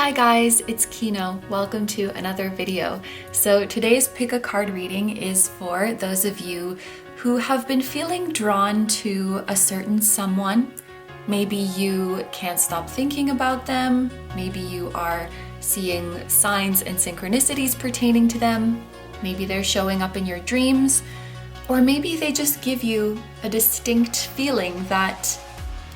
Hi guys, it's Kino. Welcome to another video. So today's pick a card reading is for those of you who have been feeling drawn to a certain someone. Maybe you can't stop thinking about them. Maybe you are seeing signs and synchronicities pertaining to them. Maybe they're showing up in your dreams, or maybe they just give you a distinct feeling that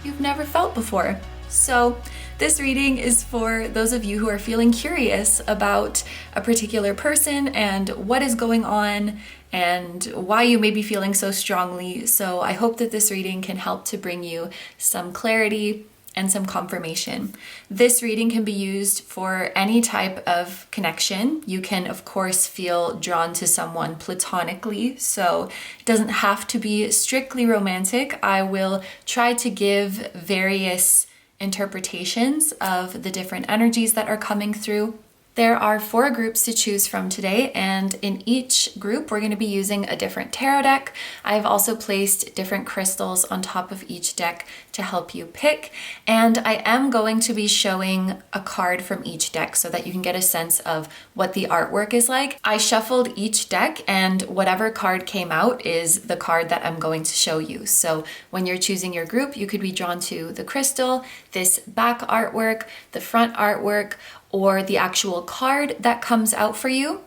you've never felt before. So this reading is for those of you who are feeling curious about a particular person and what is going on and why you may be feeling so strongly. So I hope that this reading can help to bring you some clarity and some confirmation. This reading can be used for any type of connection. You can, of course, feel drawn to someone platonically, so it doesn't have to be strictly romantic. I will try to give various interpretations of the different energies that are coming through. There are 4 groups to choose from today, and in each group we're going to be using a different tarot deck. I've also placed different crystals on top of each deck to help you pick, and I am going to be showing a card from each deck so that you can get a sense of what the artwork is like. I shuffled each deck, and whatever card came out is the card that I'm going to show you. So when you're choosing your group, you could be drawn to the crystal, this back artwork, the front artwork, or the actual card that comes out for you.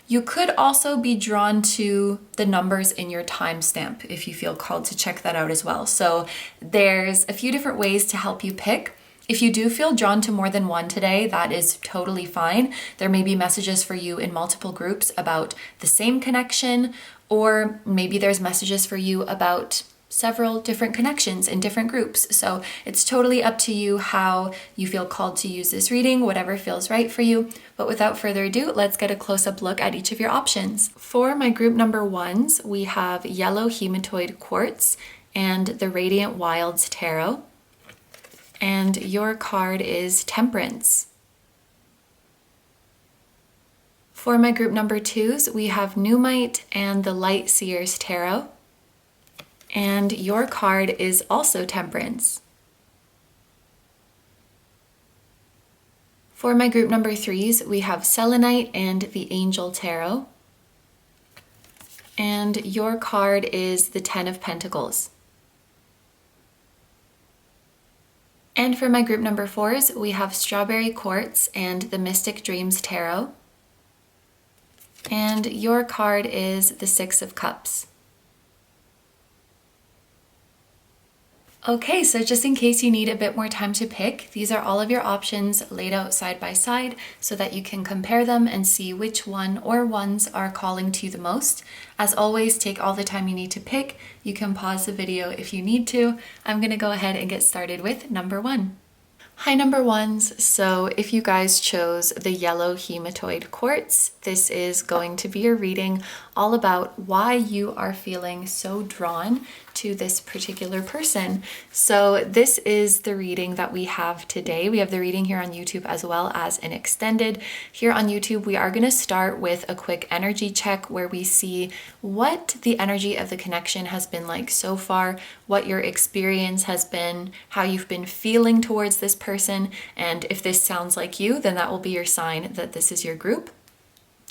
You could also be drawn to the numbers in your timestamp if you feel called to check that out as well. So there's a few different ways to help you pick. If you do feel drawn to more than one today, that is totally fine. There may be messages for you in multiple groups about the same connection, or maybe there's messages for you about several different connections in different groups. So it's totally up to you how you feel called to use this reading, whatever feels right for you. But without further ado, let's get a close-up look at each of your options. For my group number 1s, we have Yellow Hematoid Quartz and the Radiant Wilds Tarot. And your card is Temperance. For my group number 2s, we have Nuummite and the Light Seers Tarot. And your card is also Temperance. For my group number 3s, we have Selenite and the Angel Tarot. And your card is the Ten of Pentacles. And for my group number 4s, we have Strawberry Quartz and the Mystic Dreams Tarot. And your card is the Six of Cups. Okay, so just in case you need a bit more time to pick, these are all of your options laid out side by side so that you can compare them and see which one or ones are calling to you the most. As always, take all the time you need to pick. You can pause the video if you need to. I'm gonna go ahead and get started with number 1. Hi number 1s, so if you guys chose the Yellow Hematoid Quartz, this is going to be your reading all about why you are feeling so drawn to this particular person. So this is the reading that we have today. We have the reading here on YouTube as well as an extended. Here on YouTube, we are going to start with a quick energy check where we see what the energy of the connection has been like so far, what your experience has been, how you've been feeling towards this person, and if this sounds like you, then that will be your sign that this is your group.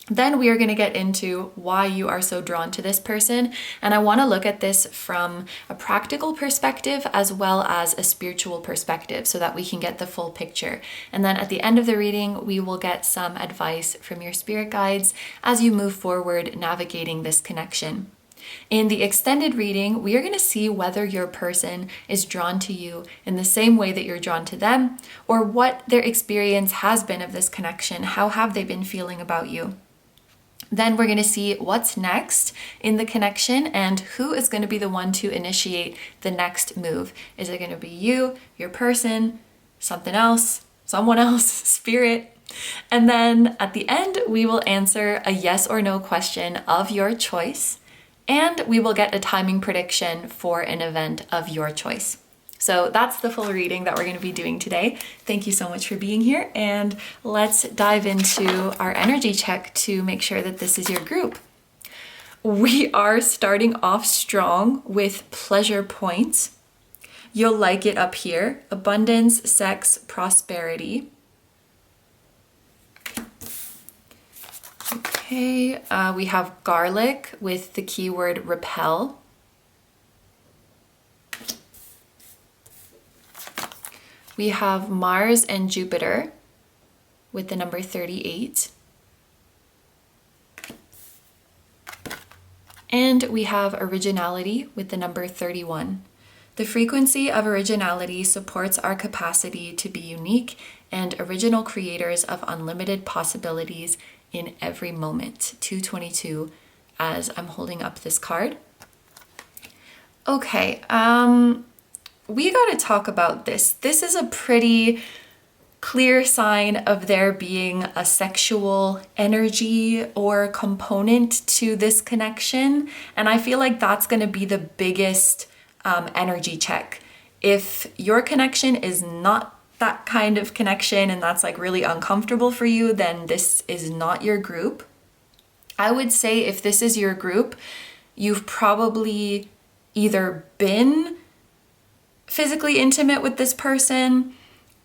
Then we are going to get into why you are so drawn to this person, and I want to look at this from a practical perspective as well as a spiritual perspective so that we can get the full picture. And then at the end of the reading, we will get some advice from your spirit guides as you move forward navigating this connection. In the extended reading, we are going to see whether your person is drawn to you in the same way that you're drawn to them, or what their experience has been of this connection. How have they been feeling about you? Then we're going to see what's next in the connection and who is going to be the one to initiate the next move. Is it going to be you, your person, something else, someone else, spirit? And then at the end, we will answer a yes or no question of your choice, and we will get a timing prediction for an event of your choice. So that's the full reading that we're going to be doing today. Thank you so much for being here, and let's dive into our energy check to make sure that this is your group. We are starting off strong with pleasure points. You'll like it up here. Abundance, sex, prosperity. Okay, we have garlic with the keyword repel. We have Mars and Jupiter with the number 38. And we have originality with the number 31. The frequency of originality supports our capacity to be unique and original creators of unlimited possibilities in every moment. 222 as I'm holding up this card. Okay, we gotta talk about this. This is a pretty clear sign of there being a sexual energy or component to this connection. And I feel like that's gonna be the biggest energy check. If your connection is not that kind of connection and that's like really uncomfortable for you, then this is not your group. I would say if this is your group, you've probably either been physically intimate with this person,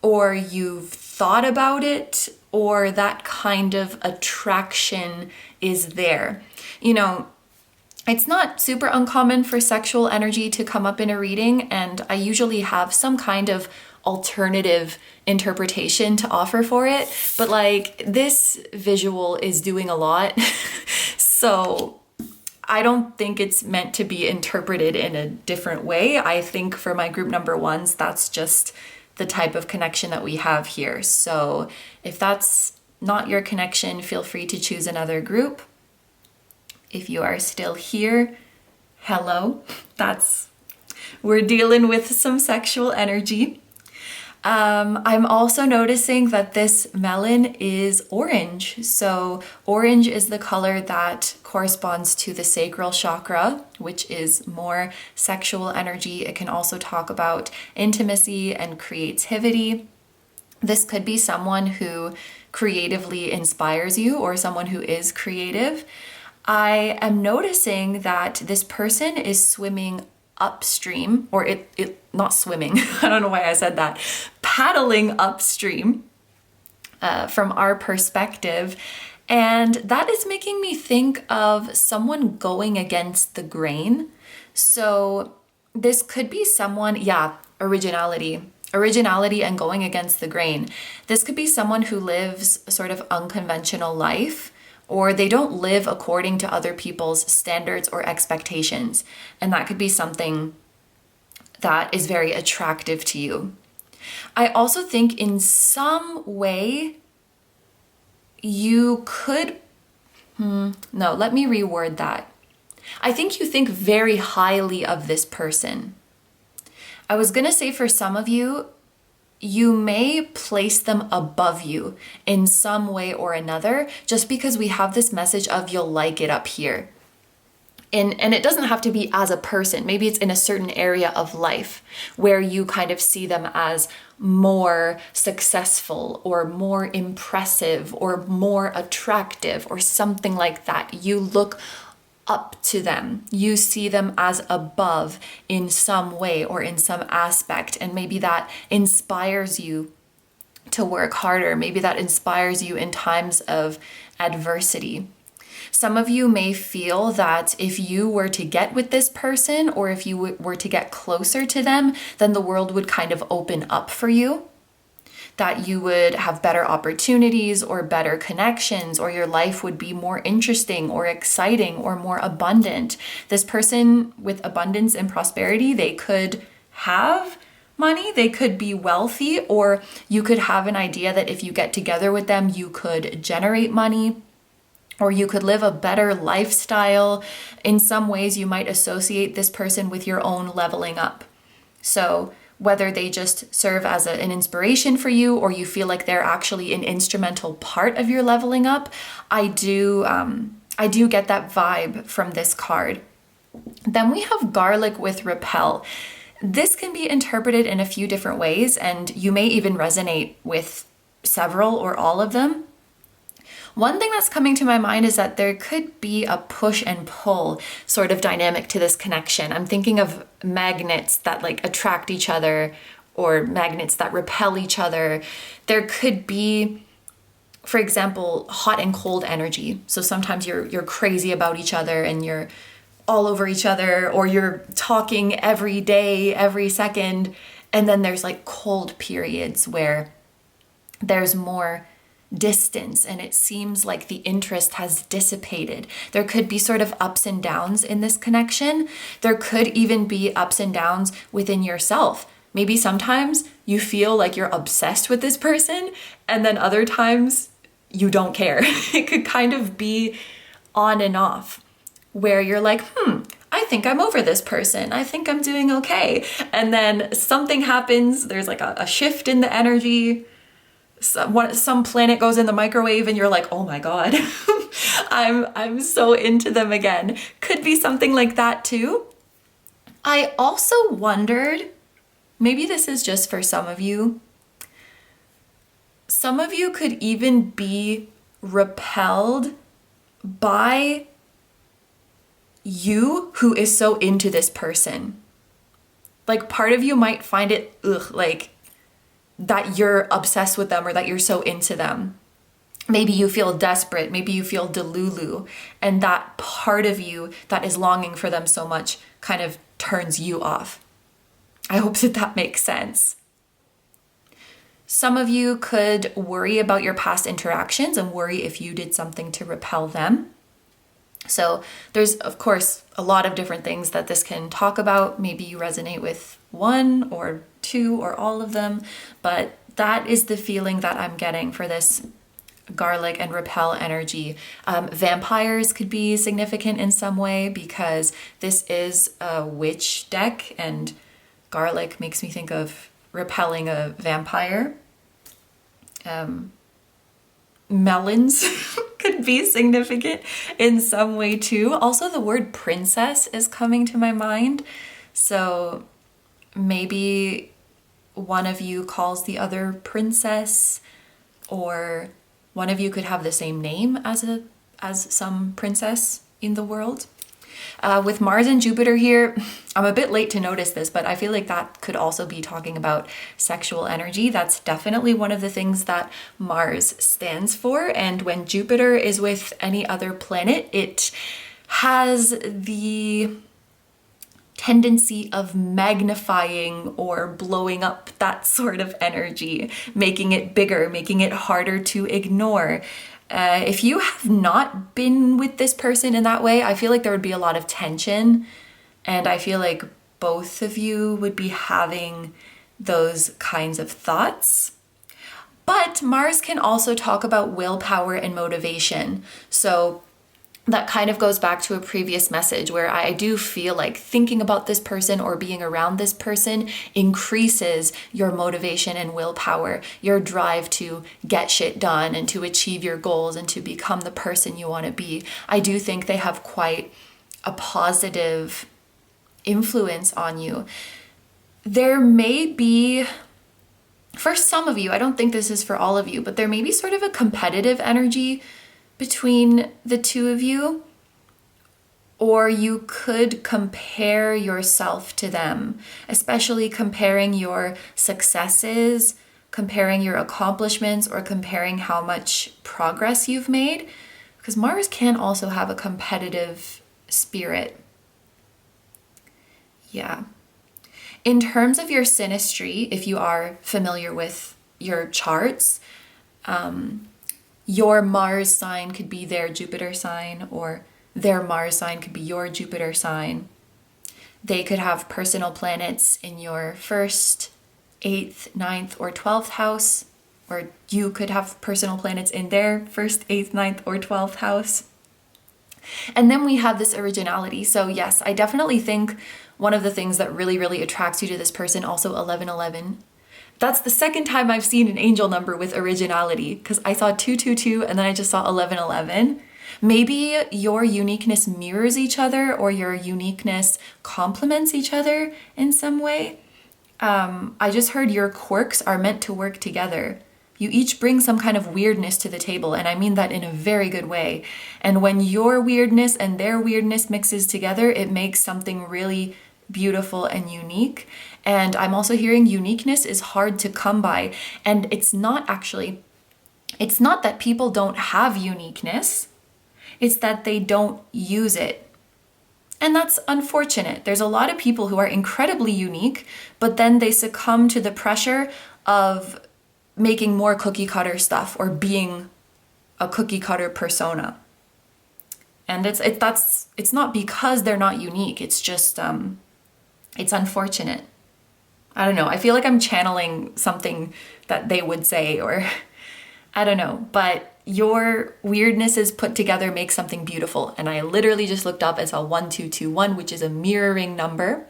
or you've thought about it, or that kind of attraction is there. You know, it's not super uncommon for sexual energy to come up in a reading, and I usually have some kind of alternative interpretation to offer for it, but like this visual is doing a lot. So I don't think it's meant to be interpreted in a different way. I think for my group number ones, that's just the type of connection that we have here. So if that's not your connection, feel free to choose another group. If you are still here, hello. We're dealing with some sexual energy. I'm also noticing that this melon is orange. So orange is the color that corresponds to the sacral chakra, which is more sexual energy. It can also talk about intimacy and creativity. This could be someone who creatively inspires you or someone who is creative. I am noticing that this person is swimming upstream, or not swimming, I don't know why I said that, paddling upstream from our perspective. And that is making me think of someone going against the grain. So this could be someone, originality and going against the grain. This could be someone who lives a sort of unconventional life, or they don't live according to other people's standards or expectations. And that could be something that is very attractive to you. I also think in some way you could, let me reword that. I think you think very highly of this person. I was gonna say for some of you, you may place them above you in some way or another, just because we have this message of you'll like it up here. And it doesn't have to be as a person. Maybe it's in a certain area of life where you kind of see them as more successful or more impressive or more attractive or something like that. You look up to them. You see them as above in some way or in some aspect, and maybe that inspires you to work harder. Maybe that inspires you in times of adversity. Some of you may feel that if you were to get with this person, or if you were to get closer to them, then the world would kind of open up for you. That you would have better opportunities or better connections, or your life would be more interesting or exciting or more abundant. This person with abundance and prosperity, they could have money, they could be wealthy, or you could have an idea that if you get together with them, you could generate money, or you could live a better lifestyle. In some ways, you might associate this person with your own leveling up. So whether they just serve as an inspiration for you, or you feel like they're actually an instrumental part of your leveling up, I do get that vibe from this card. Then we have garlic with repel. This can be interpreted in a few different ways, and you may even resonate with several or all of them. One thing that's coming to my mind is that there could be a push and pull sort of dynamic to this connection. I'm thinking of magnets that like attract each other, or magnets that repel each other. There could be for example, hot and cold energy. So sometimes you're crazy about each other and you're all over each other, or you're talking every day, every second. And then there's like cold periods where there's more distance and it seems like the interest has dissipated. There could be sort of ups and downs in this connection. There could even be ups and downs within yourself. Maybe sometimes you feel like you're obsessed with this person, and then other times you don't care. It could kind of be on and off, where you're like, I think I'm over this person. I think I'm doing okay. And then something happens. There's like a shift in the energy. Some planet goes in the microwave and you're like, oh my God, I'm so into them again. Could be something like that too. I also wondered, maybe this is just for some of you. Some of you could even be repelled by you who is so into this person. Like part of you might find it like that you're obsessed with them or that you're so into them. Maybe you feel desperate, maybe you feel delulu, and that part of you that is longing for them so much kind of turns you off. I hope that makes sense. Some of you could worry about your past interactions and worry if you did something to repel them. So there's, of course, a lot of different things that this can talk about. Maybe you resonate with one or two or all of them, but that is the feeling that I'm getting for this garlic and repel energy. Vampires could be significant in some way because this is a witch deck and garlic makes me think of repelling a vampire. Melons could be significant in some way too. Also, the word princess is coming to my mind. So maybe one of you calls the other princess, or one of you could have the same name as some princess in the world. With Mars and Jupiter here, I'm a bit late to notice this, but I feel like that could also be talking about sexual energy. That's definitely one of the things that Mars stands for. And when Jupiter is with any other planet, it has the tendency of magnifying or blowing up that sort of energy, making it bigger, making it harder to ignore. If you have not been with this person in that way, I feel like there would be a lot of tension, and I feel like both of you would be having those kinds of thoughts. But Mars can also talk about willpower and motivation. So that kind of goes back to a previous message where I do feel like thinking about this person or being around this person increases your motivation and willpower, your drive to get shit done and to achieve your goals and to become the person you want to be. I do think they have quite a positive influence on you. There may be, for some of you, I don't think this is for all of you, but there may be sort of a competitive energy between the two of you, or you could compare yourself to them, especially comparing your successes, comparing your accomplishments, or comparing how much progress you've made, because Mars can also have a competitive spirit. Yeah. In terms of your synastry, if you are familiar with your charts, your Mars sign could be their Jupiter sign, or their Mars sign could be your Jupiter sign. They could have personal planets in your 1st, 8th, 9th, or 12th house, or you could have personal planets in their 1st, 8th, 9th, or 12th house. And then we have this originality. So yes, I definitely think one of the things that really, really attracts you to this person, also 1111, that's the second time I've seen an angel number with originality, because I saw 222 and then I just saw 1111. Maybe your uniqueness mirrors each other, or your uniqueness complements each other in some way. I just heard your quirks are meant to work together. You each bring some kind of weirdness to the table, and I mean that in a very good way. And when your weirdness and their weirdness mixes together, it makes something really beautiful and unique. And I'm also hearing uniqueness is hard to come by, and it's not actually. It's not that people don't have uniqueness, it's that they don't use it. And that's unfortunate. There's a lot of people who are incredibly unique, but then they succumb to the pressure of making more cookie cutter stuff or being a cookie cutter persona. And it's not because they're not unique. It's just, it's unfortunate. I don't know. I feel like I'm channeling something that they would say, or I don't know, but your weirdnesses put together make something beautiful. And I literally just looked up and saw 1221, which is a mirroring number.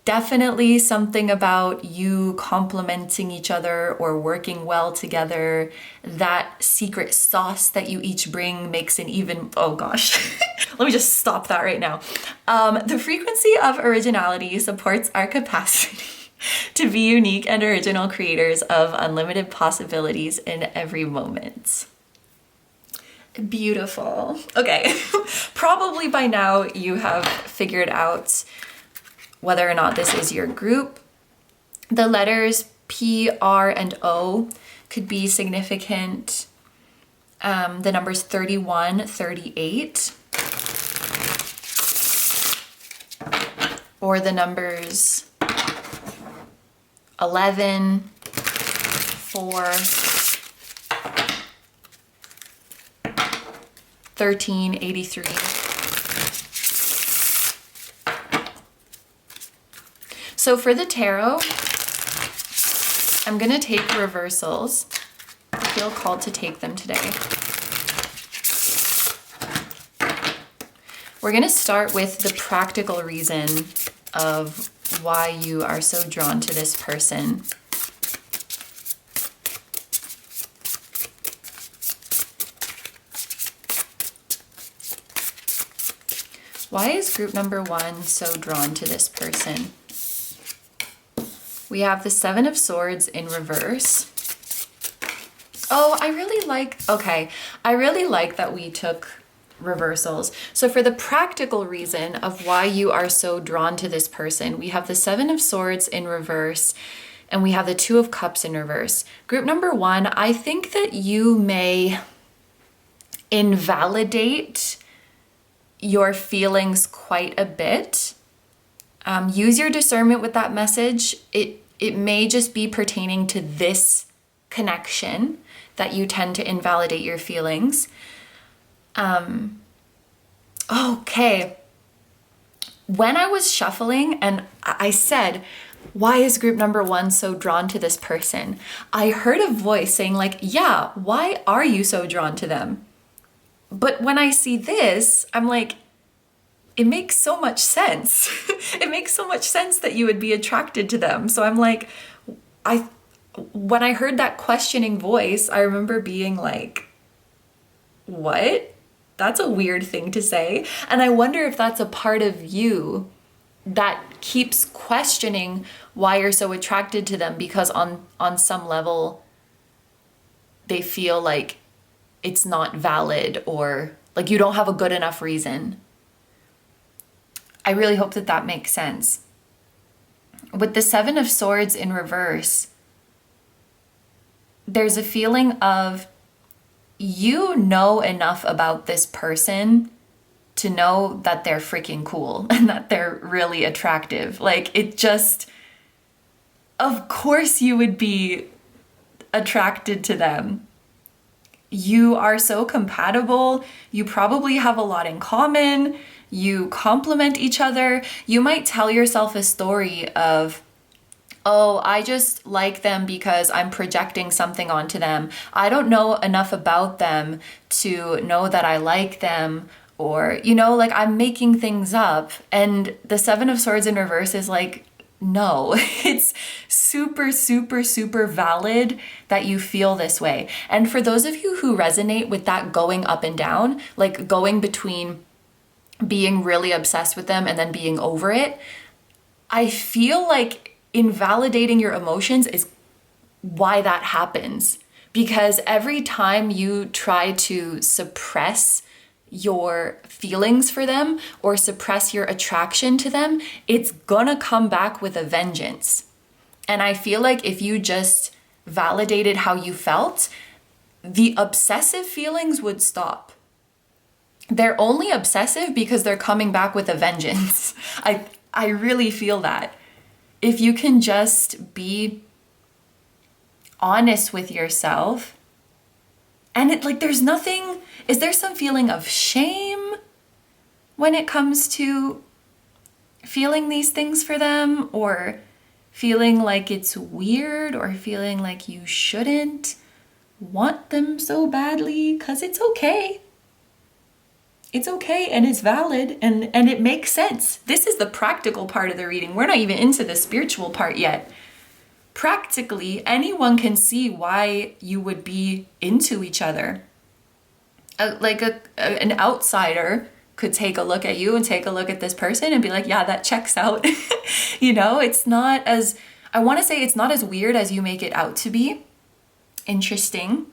Definitely something about you complementing each other or working well together. That secret sauce that you each bring makes an even, oh gosh, let me just stop that right now. The frequency of originality supports our capacity to be unique and original creators of unlimited possibilities in every moment. Beautiful. Okay, probably by now you have figured out whether or not this is your group. The letters P, R, and O could be significant. The numbers 31, 38. Or the numbers 11, 4, 13, 83. So for the tarot, I'm gonna take reversals. I feel called to take them today. We're gonna start with the practical reason of why you are so drawn to this person. Why is group number 1 so drawn to this person? We have the 7 of Swords in reverse. Oh, I really like that we took reversals. So for the practical reason of why you are so drawn to this person, we have the 7 of Swords in reverse and we have the 2 of Cups in reverse. Group number 1, I think that you may invalidate your feelings quite a bit. Use your discernment with that message. It may just be pertaining to this connection that you tend to invalidate your feelings. Okay. When I was shuffling and I said, why is group number 1 so drawn to this person? I heard a voice saying like, yeah, why are you so drawn to them? But when I see this, I'm like, it makes so much sense. It makes so much sense that you would be attracted to them. So I'm like, when I heard that questioning voice, I remember being like, what? That's a weird thing to say. And I wonder if that's a part of you that keeps questioning why you're so attracted to them, because on some level, they feel like it's not valid or like you don't have a good enough reason. I really hope that that makes sense. With the 7 of Swords in reverse, there's a feeling of you know enough about this person to know that they're freaking cool and that they're really attractive. Like it just, of course you would be attracted to them. You are so compatible. You probably have a lot in common. You complement each other. You might tell yourself a story of, oh, I just like them because I'm projecting something onto them. I don't know enough about them to know that I like them, or, you know, like I'm making things up. And the 7 of Swords in reverse is like, no, it's super, super, super valid that you feel this way. And for those of you who resonate with that going up and down, like going between being really obsessed with them and then being over it, I feel like invalidating your emotions is why that happens. Because every time you try to suppress your feelings for them or suppress your attraction to them, it's gonna come back with a vengeance. And I feel like if you just validated how you felt, the obsessive feelings would stop. They're only obsessive because they're coming back with a vengeance. I really feel that. If you can just be honest with yourself, and there's nothing, is there some feeling of shame when it comes to feeling these things for them, or feeling like it's weird, or feeling like you shouldn't want them so badly? Because it's okay. It's okay and it's valid and it makes sense. This is the practical part of the reading. We're not even into the spiritual part yet. Practically, anyone can see why you would be into each other. An outsider could take a look at you and take a look at this person and be like, yeah, that checks out. It's not as, I want to say it's not as weird as you make it out to be. Interesting.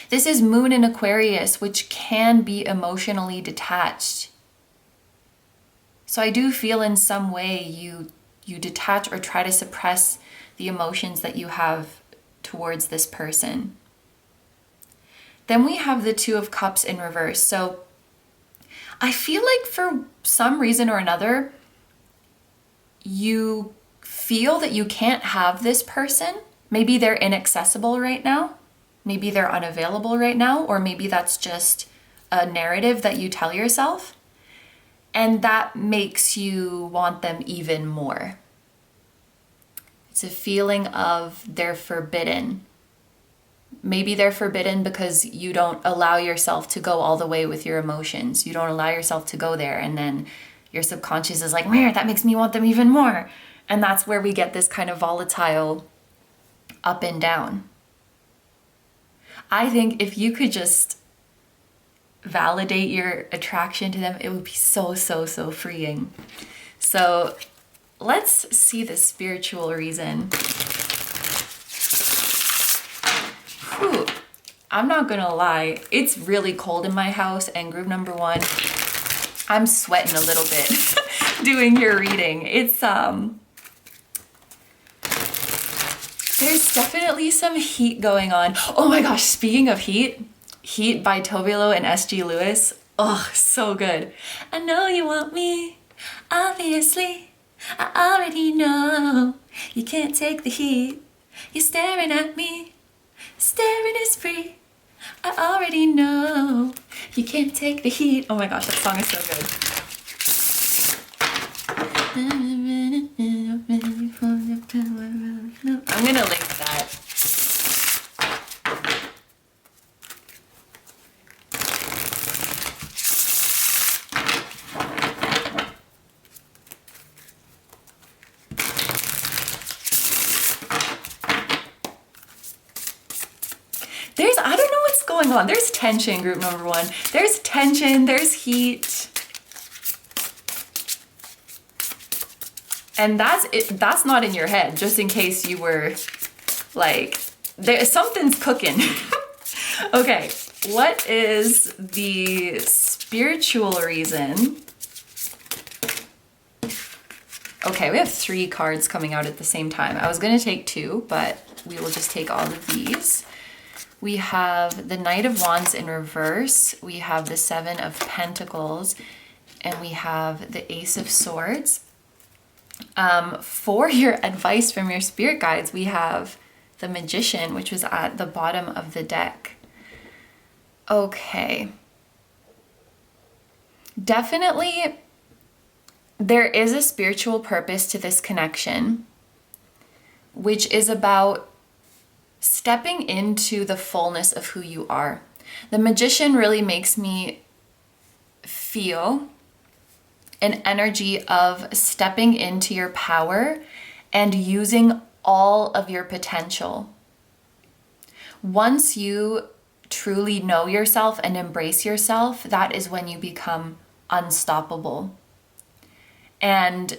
This is Moon in Aquarius, which can be emotionally detached. So I do feel in some way you detach or try to suppress the emotions that you have towards this person. Then we have the Two of Cups in reverse. So I feel like for some reason or another, you feel that you can't have this person. Maybe they're inaccessible right now. Maybe they're unavailable right now, or maybe that's just a narrative that you tell yourself. And that makes you want them even more. It's a feeling of they're forbidden. Maybe they're forbidden because you don't allow yourself to go all the way with your emotions. You don't allow yourself to go there. And then your subconscious is like, man, that makes me want them even more. And that's where we get this kind of volatile up and down. I think if you could just validate your attraction to them, it would be so, so, so freeing. So let's see the spiritual reason. Whew. I'm not gonna lie, it's really cold in my house, and group number one, I'm sweating a little bit doing your reading. It's there's definitely some heat going on. Oh my gosh, speaking of heat, Heat by Tobilo and S.G. Lewis. Oh, so good. I know you want me, obviously. I already know you can't take the heat. You're staring at me, staring is free. I already know you can't take the heat. Oh my gosh, that song is so good. I'm gonna link that. I don't know what's going on. There's tension, group number one. There's tension, there's heat. And that's not in your head, just in case you were like, something's cooking. Okay, what is the spiritual reason? Okay, we have 3 cards coming out at the same time. I was gonna take 2, but we will just take all of these. We have the Knight of Wands in reverse. We have the 7 of Pentacles, and we have the Ace of Swords. For your advice from your spirit guides, we have the Magician, which was at the bottom of the deck. Okay. Definitely, there is a spiritual purpose to this connection, which is about stepping into the fullness of who you are. The Magician really makes me feel an energy of stepping into your power and using all of your potential. Once you truly know yourself and embrace yourself, that is when you become unstoppable. And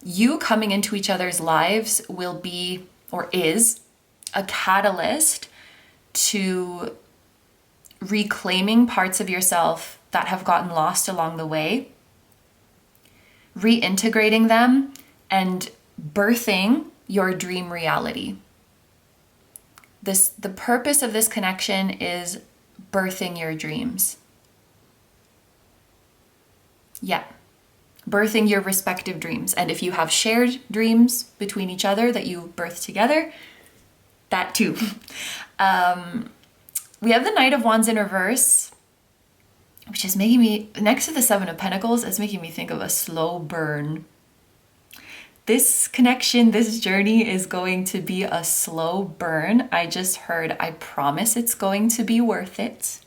you coming into each other's lives will be, or is, a catalyst to reclaiming parts of yourself that have gotten lost along the way, reintegrating them, and birthing your dream reality. The purpose of this connection is birthing your dreams. Yeah, birthing your respective dreams. And if you have shared dreams between each other that you birth together, that too. We have the Knight of Wands in reverse, which is making me, next to the Seven of Pentacles, it's making me think of a slow burn. This connection, this journey is going to be a slow burn. I just heard, I promise it's going to be worth it.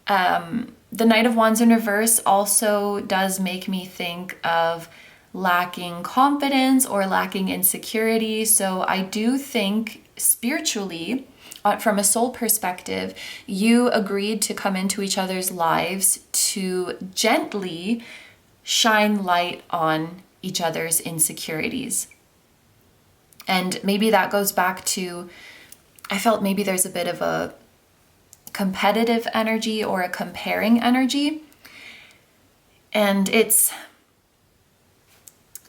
The Knight of Wands in reverse also does make me think of lacking confidence or lacking insecurity. So I do think spiritually, from a soul perspective, you agreed to come into each other's lives to gently shine light on each other's insecurities. And maybe that goes back to, I felt maybe there's a bit of a competitive energy or a comparing energy. And it's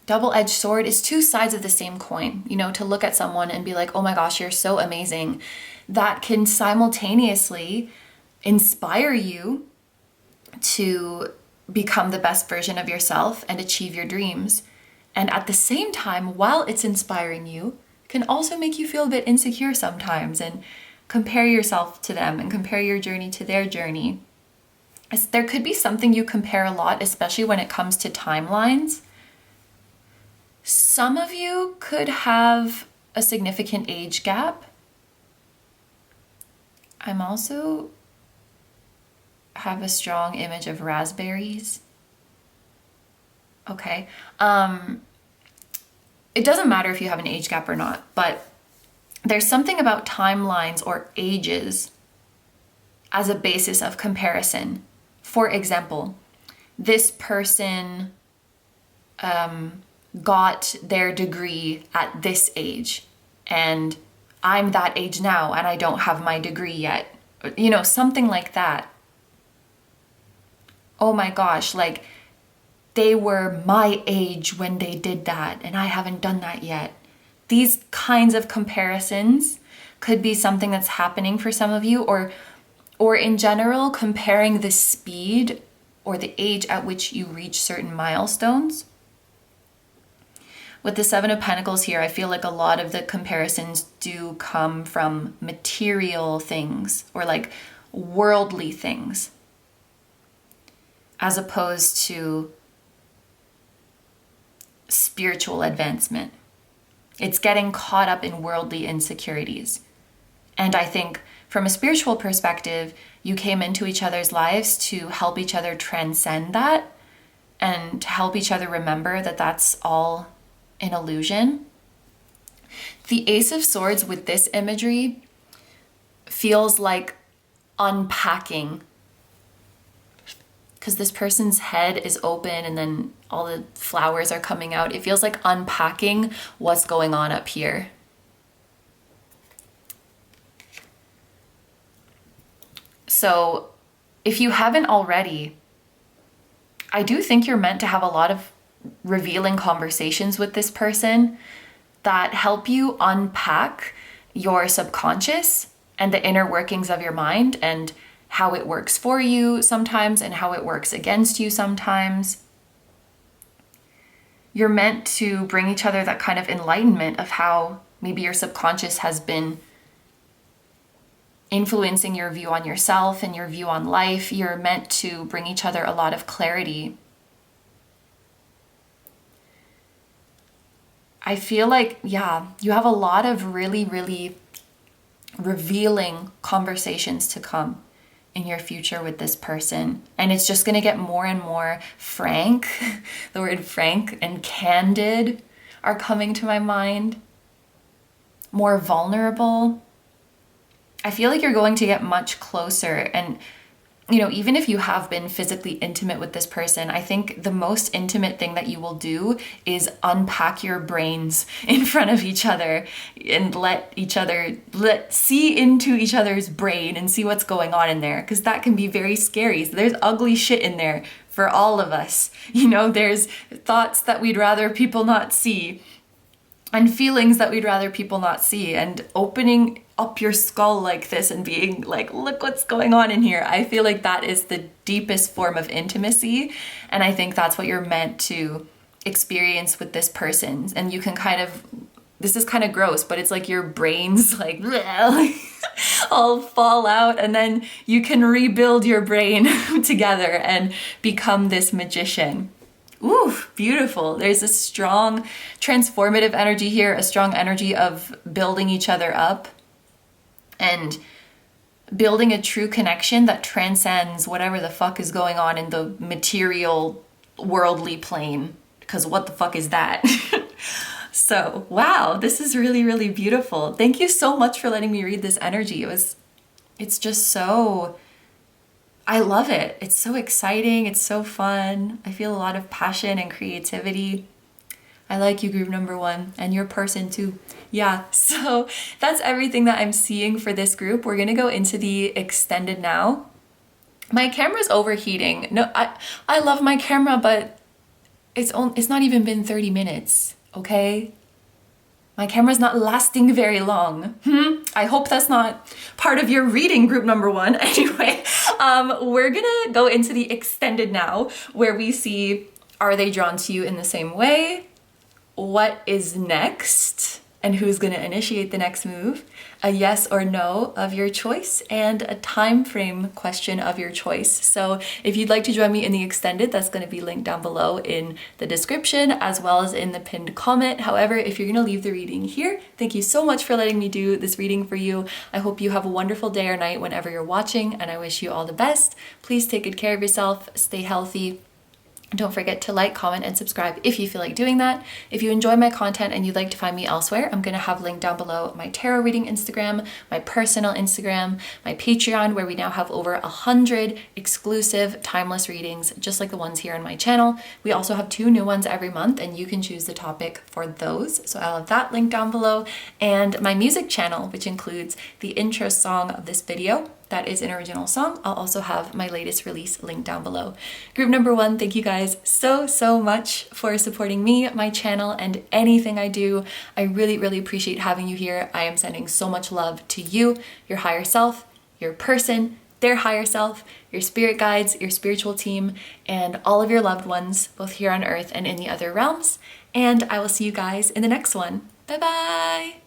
double-edged sword. Is two sides of the same coin, you know, to look at someone and be like, oh my gosh, you're so amazing. That can simultaneously inspire you to become the best version of yourself and achieve your dreams. And at the same time, while it's inspiring you, can also make you feel a bit insecure sometimes and compare yourself to them and compare your journey to their journey. There could be something you compare a lot, especially when it comes to timelines. Some of you could have a significant age gap. I'm also have a strong image of raspberries. Okay. It doesn't matter if you have an age gap or not, but there's something about timelines or ages as a basis of comparison. For example, this person got their degree at this age, and I'm that age now and I don't have my degree yet. You know, something like that. Oh my gosh, like they were my age when they did that and I haven't done that yet. These kinds of comparisons could be something that's happening for some of you, or in general, comparing the speed or the age at which you reach certain milestones. With the Seven of Pentacles here, I feel like a lot of the comparisons do come from material things or like worldly things, as opposed to spiritual advancement. It's getting caught up in worldly insecurities. And I think from a spiritual perspective, you came into each other's lives to help each other transcend that and to help each other remember that that's all an illusion. The Ace of Swords with this imagery feels like unpacking, because this person's head is open and then all the flowers are coming out. It feels like unpacking what's going on up here. So if you haven't already, I do think you're meant to have a lot of revealing conversations with this person that help you unpack your subconscious and the inner workings of your mind and how it works for you sometimes and how it works against you sometimes. You're meant to bring each other that kind of enlightenment of how maybe your subconscious has been influencing your view on yourself and your view on life. You're meant to bring each other a lot of clarity. I feel like, yeah, you have a lot of really, really revealing conversations to come in your future with this person. And it's just going to get more and more frank. The word frank and candid are coming to my mind. More vulnerable. I feel like you're going to get much closer. And, you know, even if you have been physically intimate with this person, I think the most intimate thing that you will do is unpack your brains in front of each other and let see into each other's brain and see what's going on in there, because that can be very scary. So there's ugly shit in there for all of us. You know, there's thoughts that we'd rather people not see. and feelings that we'd rather people not see, and opening up your skull like this and being like, look what's going on in here. I feel like that is the deepest form of intimacy, and I think that's what you're meant to experience with this person. And you can kind of, this is kind of gross, but it's like your brains like all fall out, and then you can rebuild your brain together and become this magician. Ooh, beautiful. There's a strong transformative energy here, a strong energy of building each other up and building a true connection that transcends whatever the fuck is going on in the material, worldly plane. Because what the fuck is that? So, wow, this is really, really beautiful. Thank you so much for letting me read this energy. It's just so, I love it. It's so exciting. It's so fun. I feel a lot of passion and creativity. I like you, group number 1, and your person too. Yeah, so that's everything that I'm seeing for this group. We're gonna go into the extended now. My camera's overheating. No, I love my camera, but it's not even been 30 minutes, okay? My camera's not lasting very long. I hope that's not part of your reading, group number 1. Anyway, we're gonna go into the extended now, where we see, are they drawn to you in the same way? What is next? And who's gonna initiate the next move? A yes or no of your choice, and a time frame question of your choice. So if you'd like to join me in the extended, that's gonna be linked down below in the description as well as in the pinned comment. However, if you're gonna leave the reading here, thank you so much for letting me do this reading for you. I hope you have a wonderful day or night whenever you're watching, and I wish you all the best. Please take good care of yourself, stay healthy. Don't forget to like, comment, and subscribe if you feel like doing that. If you enjoy my content and you'd like to find me elsewhere, I'm going to have linked down below my tarot reading Instagram, my personal Instagram, my Patreon, where we now have over 100 exclusive timeless readings, just like the ones here on my channel. We also have 2 new ones every month, and you can choose the topic for those. So I'll have that linked down below. And my music channel, which includes the intro song of this video. That is an original song. I'll also have my latest release linked down below. Group number 1, thank you guys so much for supporting me, my channel, and anything I do. I really, really appreciate having you here. I am sending so much love to you, your higher self, your person, their higher self, your spirit guides, your spiritual team, and all of your loved ones, both here on earth and in the other realms. And I will see you guys in the next one. Bye-bye.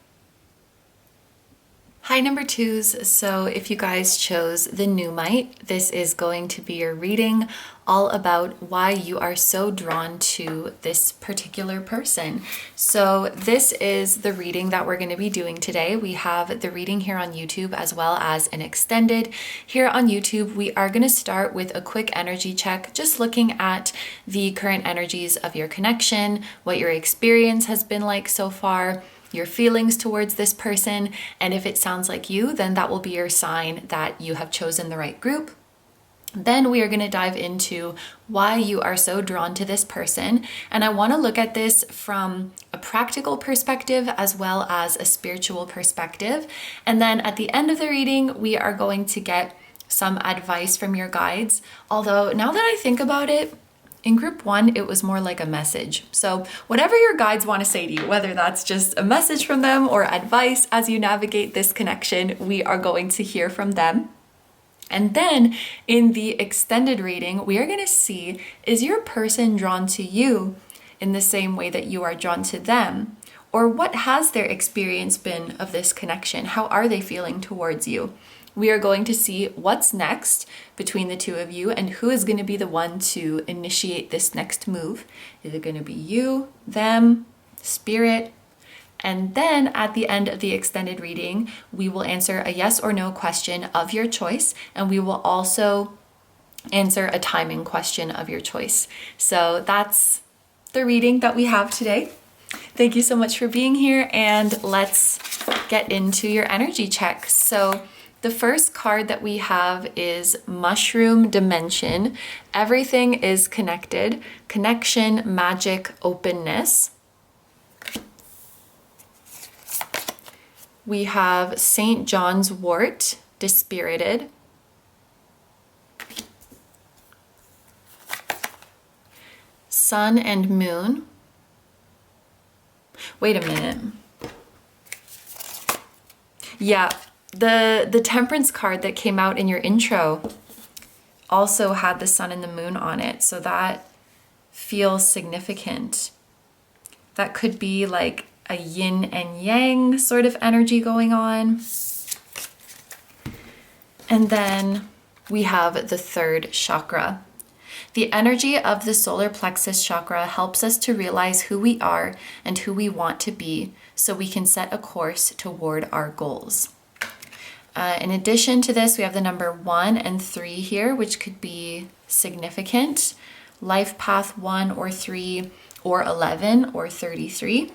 Hi, number 2s. So if you guys chose the Nuummite, this is going to be your reading all about why you are so drawn to this particular person. So this is the reading that we're going to be doing today. We have the reading here on YouTube as well as an extended. Here on YouTube, we are going to start with a quick energy check, just looking at the current energies of your connection, what your experience has been like so far, your feelings towards this person, and if it sounds like you, then that will be your sign that you have chosen the right group. Then we are going to dive into why you are so drawn to this person, and I want to look at this from a practical perspective as well as a spiritual perspective. And then at the end of the reading, we are going to get some advice from your guides. Although now that I think about it, in group 1, it was more like a message. So whatever your guides want to say to you, whether that's just a message from them or advice as you navigate this connection, we are going to hear from them. And then in the extended reading, we are going to see, is your person drawn to you in the same way that you are drawn to them? Or what has their experience been of this connection? How are they feeling towards you? We are going to see what's next between the 2 of you and who is going to be the one to initiate this next move. Is it going to be you, them, spirit? And then at the end of the extended reading, we will answer a yes or no question of your choice, and we will also answer a timing question of your choice. So that's the reading that we have today. Thank you so much for being here, and let's get into your energy check. So the first card that we have is Mushroom Dimension. Everything is connected. Connection, magic, openness. We have St. John's Wort, Dispirited. Sun and Moon. Wait a minute. Yeah, the Temperance card that came out in your intro also had the sun and the moon on it. So that feels significant. That could be like a yin and yang sort of energy going on. And then we have the third chakra. The energy of the solar plexus chakra helps us to realize who we are and who we want to be so we can set a course toward our goals. In addition to this, we have the number 1 and 3 here, which could be significant. Life path 1 or 3 or 11 or 33.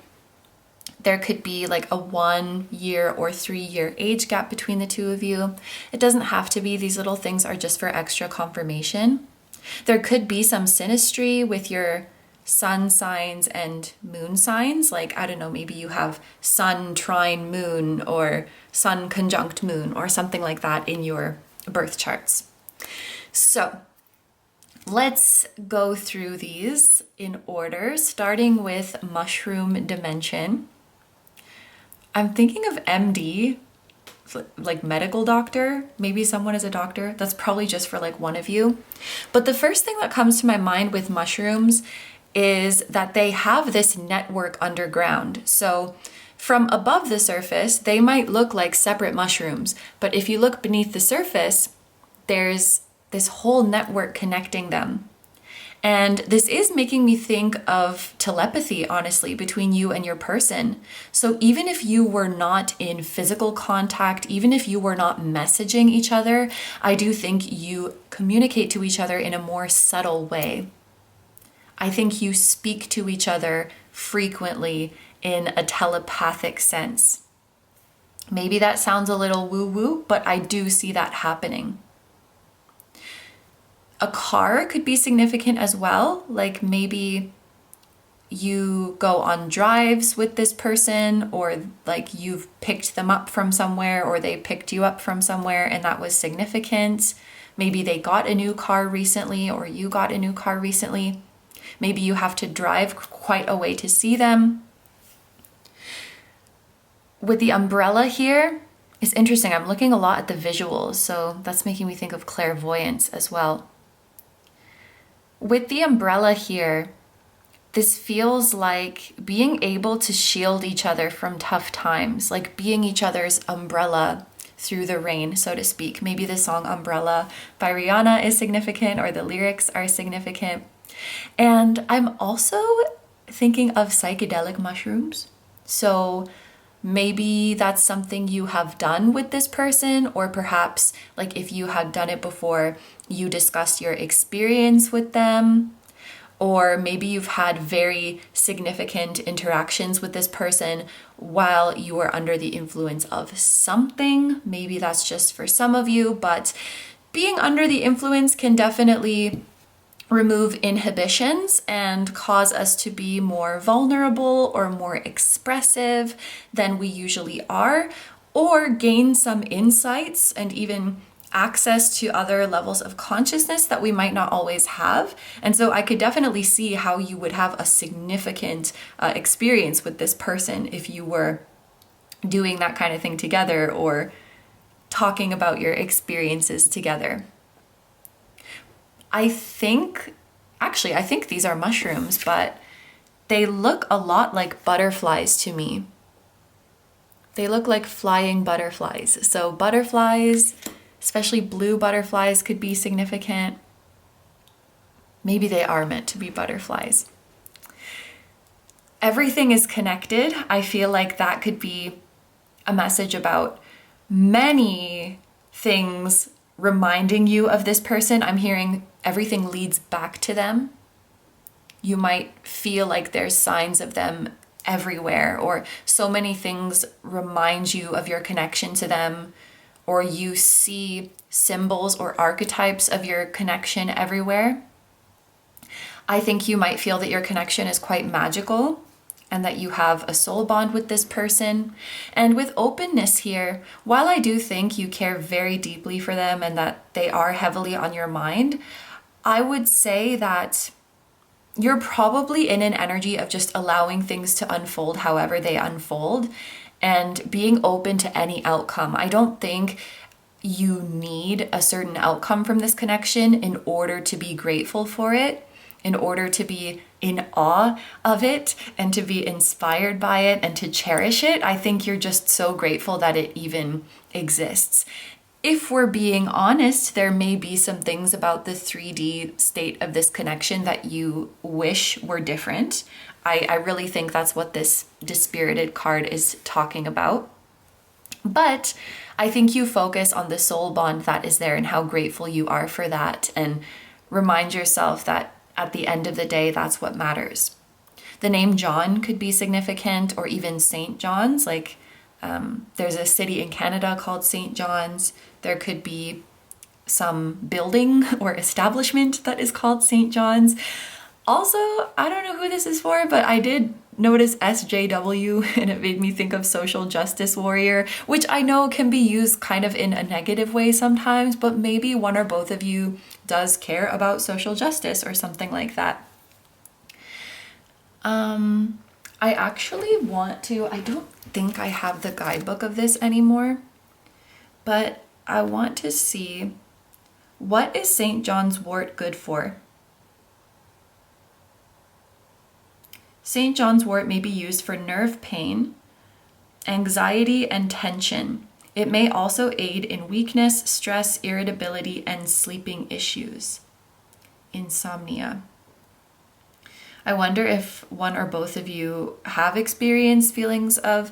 There could be like a 1 year or 3 year age gap between the two of you. It doesn't have to be. These little things are just for extra confirmation. There could be some synastry with your sun signs and moon signs. Like, I don't know, maybe you have sun trine moon or sun conjunct moon or something like that in your birth charts. So let's go through these in order, starting with mushroom dimension. I'm thinking of MD, like medical doctor. Maybe someone is a doctor. That's probably just for like one of you. But the first thing that comes to my mind with mushrooms is that they have this network underground. So from above the surface, they might look like separate mushrooms. But if you look beneath the surface, there's this whole network connecting them. And this is making me think of telepathy, honestly, between you and your person. So even if you were not in physical contact, even if you were not messaging each other, I do think you communicate to each other in a more subtle way. I think you speak to each other frequently in a telepathic sense. Maybe that sounds a little woo-woo, but I do see that happening. A car could be significant as well. Like maybe you go on drives with this person, or like you've picked them up from somewhere, or they picked you up from somewhere and that was significant. Maybe they got a new car recently, or you got a new car recently. Maybe you have to drive quite a way to see them. With the umbrella here, it's interesting. I'm looking a lot at the visuals, so that's making me think of clairvoyance as well. With the umbrella here, this feels like being able to shield each other from tough times, like being each other's umbrella through the rain, so to speak. Maybe the song Umbrella by Rihanna is significant, or the lyrics are significant. And I'm also thinking of psychedelic mushrooms. So maybe that's something you have done with this person, or perhaps like if you had done it before, you discussed your experience with them, or maybe you've had very significant interactions with this person while you were under the influence of something. Maybe that's just for some of you, but being under the influence can definitely remove inhibitions and cause us to be more vulnerable or more expressive than we usually are, or gain some insights and even access to other levels of consciousness that we might not always have. And so I could definitely see how you would have a significant experience with this person if you were doing that kind of thing together or talking about your experiences together. I think these are mushrooms, but they look a lot like butterflies to me. They look like flying butterflies. So butterflies, especially blue butterflies, could be significant. Maybe they are meant to be butterflies. Everything is connected. I feel like that could be a message about many things reminding you of this person. I'm hearing everything leads back to them. You might feel like there's signs of them everywhere, or so many things remind you of your connection to them, or you see symbols or archetypes of your connection everywhere. I think you might feel that your connection is quite magical and that you have a soul bond with this person. And with openness here, while I do think you care very deeply for them and that they are heavily on your mind, I would say that you're probably in an energy of just allowing things to unfold however they unfold and being open to any outcome. I don't think you need a certain outcome from this connection in order to be grateful for it, in order to be in awe of it and to be inspired by it and to cherish it. I think you're just so grateful that it even exists. If we're being honest, there may be some things about the 3D state of this connection that you wish were different. I really think that's what this Dispirited card is talking about. But I think you focus on the soul bond that is there and how grateful you are for that, and remind yourself that at the end of the day, that's what matters. The name John could be significant, or even St. John's. Like there's a city in Canada called St. John's. There could be some building or establishment that is called St. John's. Also, I don't know who this is for, but I did notice SJW and it made me think of social justice warrior, which I know can be used kind of in a negative way sometimes, but maybe one or both of you does care about social justice or something like that. I actually want to, I don't think I have the guidebook of this anymore, but I want to see, what is St. John's wort good for? St. John's wort may be used for nerve pain, anxiety, and tension. It may also aid in weakness, stress, irritability, and sleeping issues. Insomnia. I wonder if one or both of you have experienced feelings of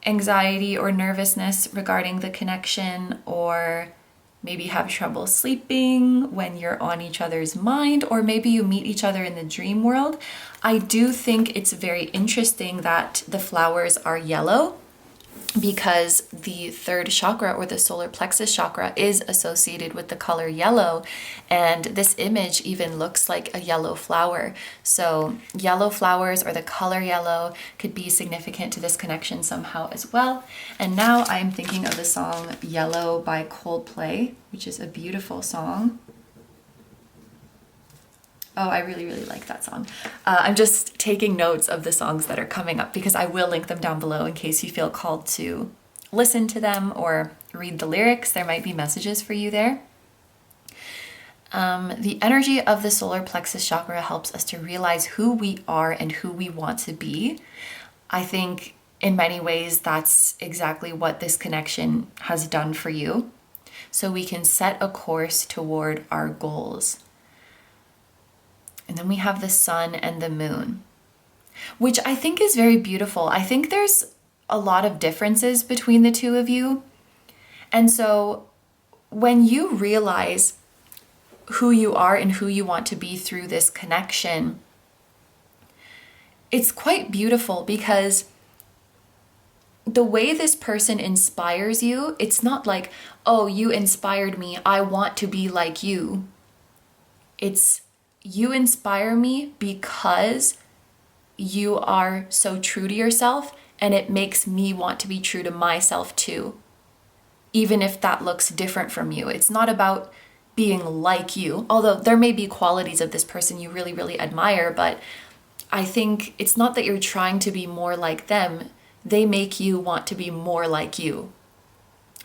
anxiety or nervousness regarding the connection, or maybe have trouble sleeping when you're on each other's mind, or maybe you meet each other in the dream world. I do think it's very interesting that the flowers are yellow, because the third chakra, or the solar plexus chakra, is associated with the color yellow, and this image even looks like a yellow flower. So yellow flowers, or the color yellow, could be significant to this connection somehow as well. And now I'm thinking of the song Yellow by Coldplay, which is a beautiful song. Oh, I really, really like that song. I'm just taking notes of the songs that are coming up, because I will link them down below in case you feel called to listen to them or read the lyrics. There might be messages for you there. The energy of the solar plexus chakra helps us to realize who we are and who we want to be. I think in many ways that's exactly what this connection has done for you. So we can set a course toward our goals. And then we have the sun and the moon, which I think is very beautiful. I think there's a lot of differences between the two of you. And so when you realize who you are and who you want to be through this connection, it's quite beautiful, because the way this person inspires you, it's not like, oh, you inspired me, I want to be like you. It's, you inspire me because you are so true to yourself, and it makes me want to be true to myself too, even if that looks different from you. It's not about being like you, although there may be qualities of this person you really, really admire, but I think it's not that you're trying to be more like them. They make you want to be more like you.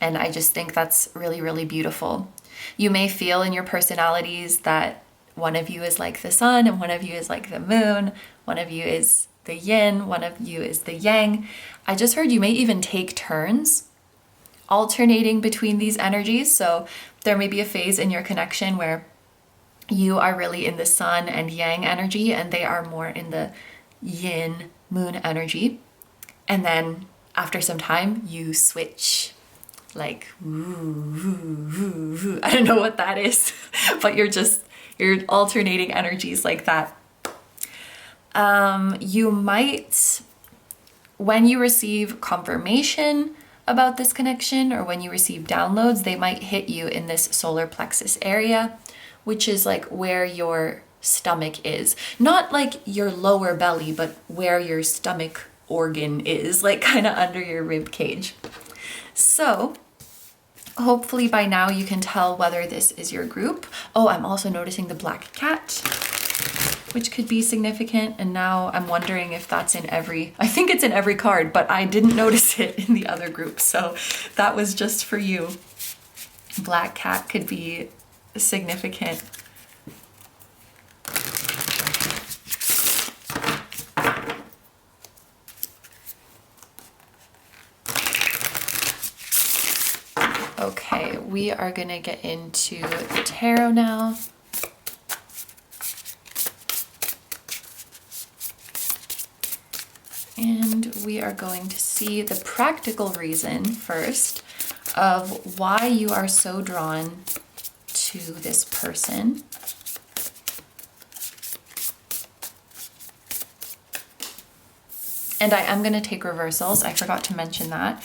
And I just think that's really, really beautiful. You may feel in your personalities that one of you is like the sun and one of you is like the moon. One of you is the yin, one of you is the yang. I just heard you may even take turns alternating between these energies. So there may be a phase in your connection where you are really in the sun and yang energy, and they are more in the yin moon energy. And then after some time, you switch. Like, woo. I don't know what that is, but you're alternating energies like that. You might, when you receive confirmation about this connection, or when you receive downloads, they might hit you in this solar plexus area, which is like where your stomach is. Not like your lower belly, but where your stomach organ is, like kind of under your rib cage. So hopefully by now you can tell whether this is your group. Oh, I'm also noticing the black cat. which could be significant. And now I'm wondering if that's in every, I think it's in every card, but I didn't notice it in the other group. So that was just for you. Black cat could be significant. Okay, we are gonna get into the tarot now. And we are going to see the practical reason first of why you are so drawn to this person. And I am going to take reversals. I forgot to mention that.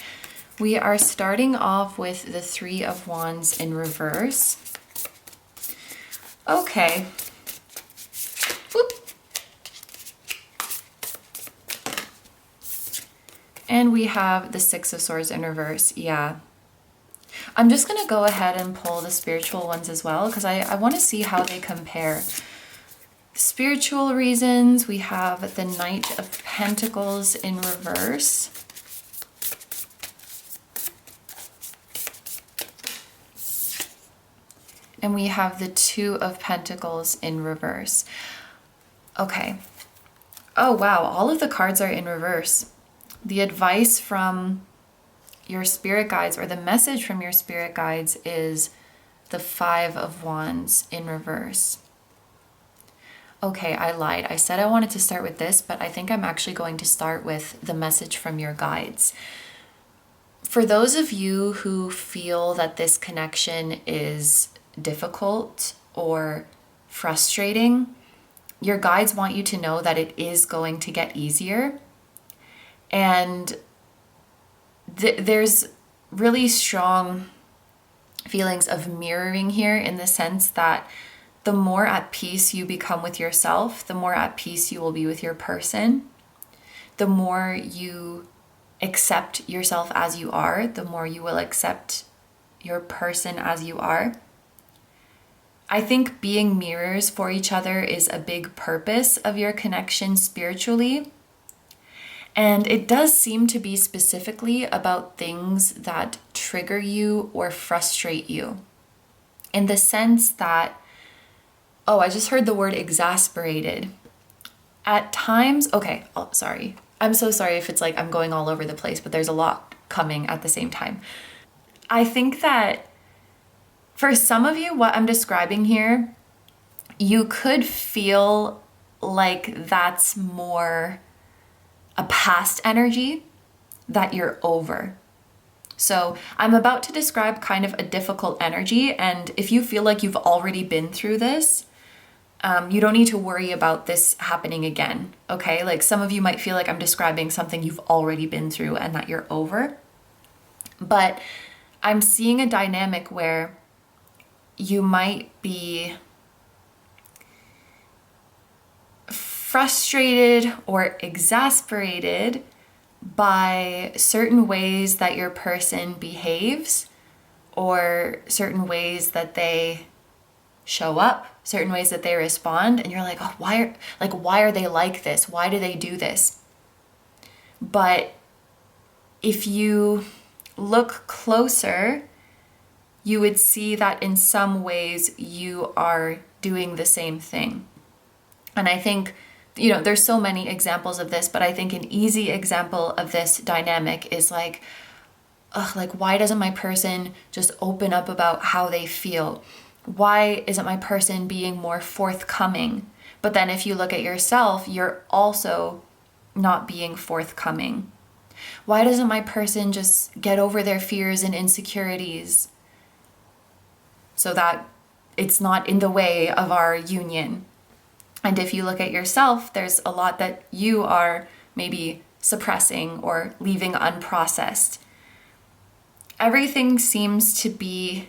We are starting off with the Three of Wands in reverse. Okay. Whoop. And we have the Six of Swords in reverse. Yeah. I'm just going to go ahead and pull the spiritual ones as well, because I want to see how they compare. Spiritual reasons, we have the Knight of Pentacles in reverse. And we have the Two of Pentacles in reverse. Okay. Oh, wow. All of the cards are in reverse. The advice from your spirit guides, or the message from your spirit guides, is the Five of Wands in reverse. Okay, I lied. I said I wanted to start with this, but I think I'm actually going to start with the message from your guides. For those of you who feel that this connection is difficult or frustrating, your guides want you to know that it is going to get easier. And there's really strong feelings of mirroring here, in the sense that the more at peace you become with yourself, the more at peace you will be with your person. The more you accept yourself as you are, the more you will accept your person as you are. I think being mirrors for each other is a big purpose of your connection spiritually. And it does seem to be specifically about things that trigger you or frustrate you. In the sense that, oh, I just heard the word exasperated. At times, okay, oh, sorry. I'm so sorry if it's like I'm going all over the place, but there's a lot coming at the same time. I think that for some of you, what I'm describing here, you could feel like that's more a past energy that you're over. So I'm about to describe kind of a difficult energy, and if you feel like you've already been through this, you don't need to worry about this happening again, okay? Like some of you might feel like I'm describing something you've already been through and that you're over. But I'm seeing a dynamic where you might be frustrated or exasperated by certain ways that your person behaves, or certain ways that they show up, certain ways that they respond, and you're like, oh, why are they like this? Why do they do this? But if you look closer, you would see that in some ways you are doing the same thing. And I think, there's so many examples of this, but I think an easy example of this dynamic is like, why doesn't my person just open up about how they feel? Why isn't my person being more forthcoming? But then if you look at yourself, you're also not being forthcoming. Why doesn't my person just get over their fears and insecurities so that it's not in the way of our union? And if you look at yourself, there's a lot that you are maybe suppressing or leaving unprocessed. Everything seems to be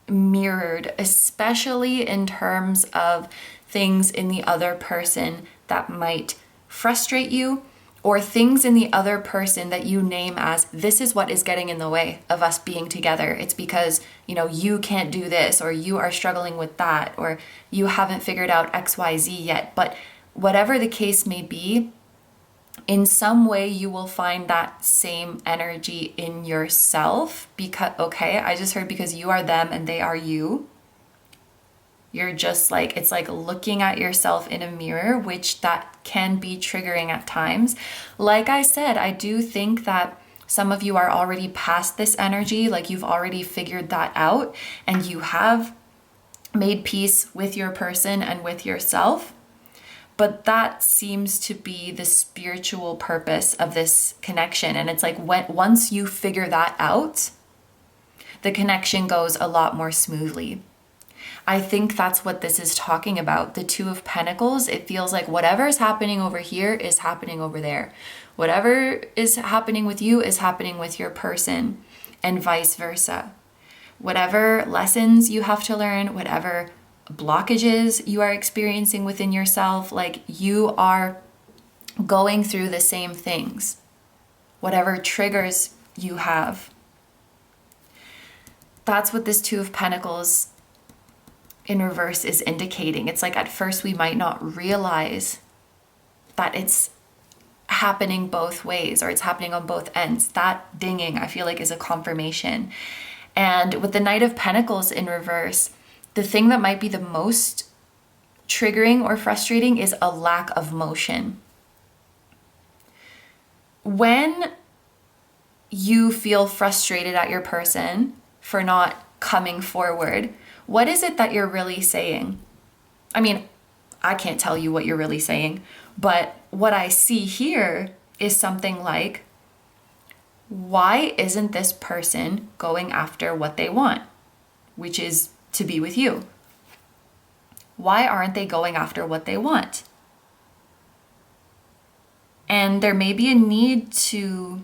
mirrored, especially in terms of things in the other person that might frustrate you or things in the other person that you name as, this is what is getting in the way of us being together. It's because, you can't do this, or you are struggling with that, or you haven't figured out XYZ yet. But whatever the case may be, in some way you will find that same energy in yourself, because, okay, I just heard because you are them and they are you. You're just like, it's like looking at yourself in a mirror, which that can be triggering at times. Like I said, I do think that some of you are already past this energy, like you've already figured that out and you have made peace with your person and with yourself. But that seems to be the spiritual purpose of this connection. And it's like once you figure that out, the connection goes a lot more smoothly. I think that's what this is talking about. The Two of Pentacles, it feels like whatever is happening over here is happening over there. Whatever is happening with you is happening with your person, and vice versa. Whatever lessons you have to learn, whatever blockages you are experiencing within yourself, like you are going through the same things. Whatever triggers you have. That's what this Two of Pentacles in reverse is indicating. It's like at first we might not realize that it's happening both ways, or it's happening on both ends. That dinging, I feel like, is a confirmation. And with the Knight of Pentacles in reverse, the thing that might be the most triggering or frustrating is a lack of motion. When you feel frustrated at your person for not coming forward, what is it that you're really saying? I mean, I can't tell you what you're really saying, but what I see here is something like, why isn't this person going after what they want, which is to be with you? Why aren't they going after what they want? And there may be a need to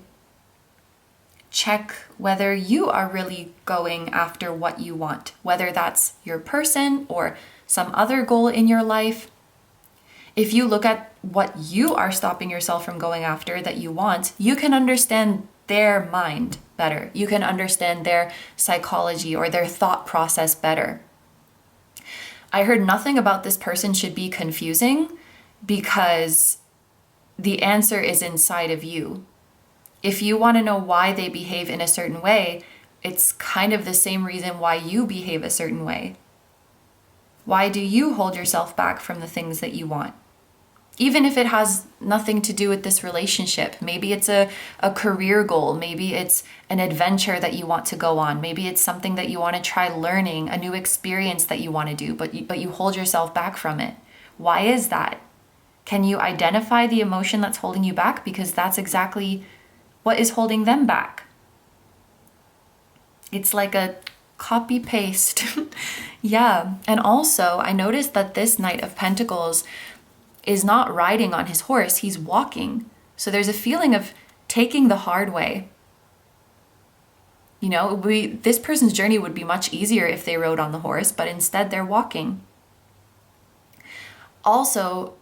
check whether you are really going after what you want, whether that's your person or some other goal in your life. If you look at what you are stopping yourself from going after that you want, you can understand their mind better. You can understand their psychology or their thought process better. I heard nothing about this person should be confusing, because the answer is inside of you. If you want to know why they behave in a certain way, it's kind of the same reason why you behave a certain way. Why do you hold yourself back from the things that you want? Even if it has nothing to do with this relationship. Maybe it's a career goal. Maybe it's an adventure that you want to go on. Maybe it's something that you want to try learning, a new experience that you want to do, but you hold yourself back from it. Why is that? Can you identify the emotion that's holding you back? Because that's exactly what is holding them back. It's like a copy paste. Yeah. And also I noticed that this Knight of Pentacles is not riding on his horse, he's walking. So there's a feeling of taking the hard way. This person's journey would be much easier if they rode on the horse, but instead they're walking. Also,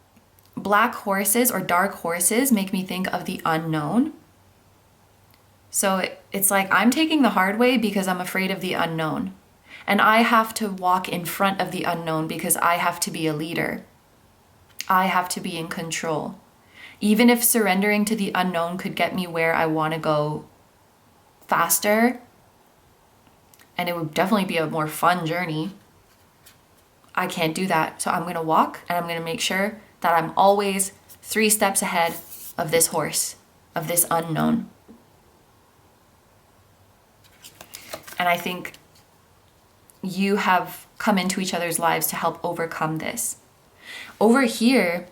black horses or dark horses make me think of the unknown. So it's like I'm taking the hard way because I'm afraid of the unknown. And I have to walk in front of the unknown because I have to be a leader. I have to be in control. Even if surrendering to the unknown could get me where I want to go faster, and it would definitely be a more fun journey, I can't do that. So I'm going to walk, and I'm going to make sure that I'm always 3 steps ahead of this horse, of this unknown. And I think you have come into each other's lives to help overcome this. Over here,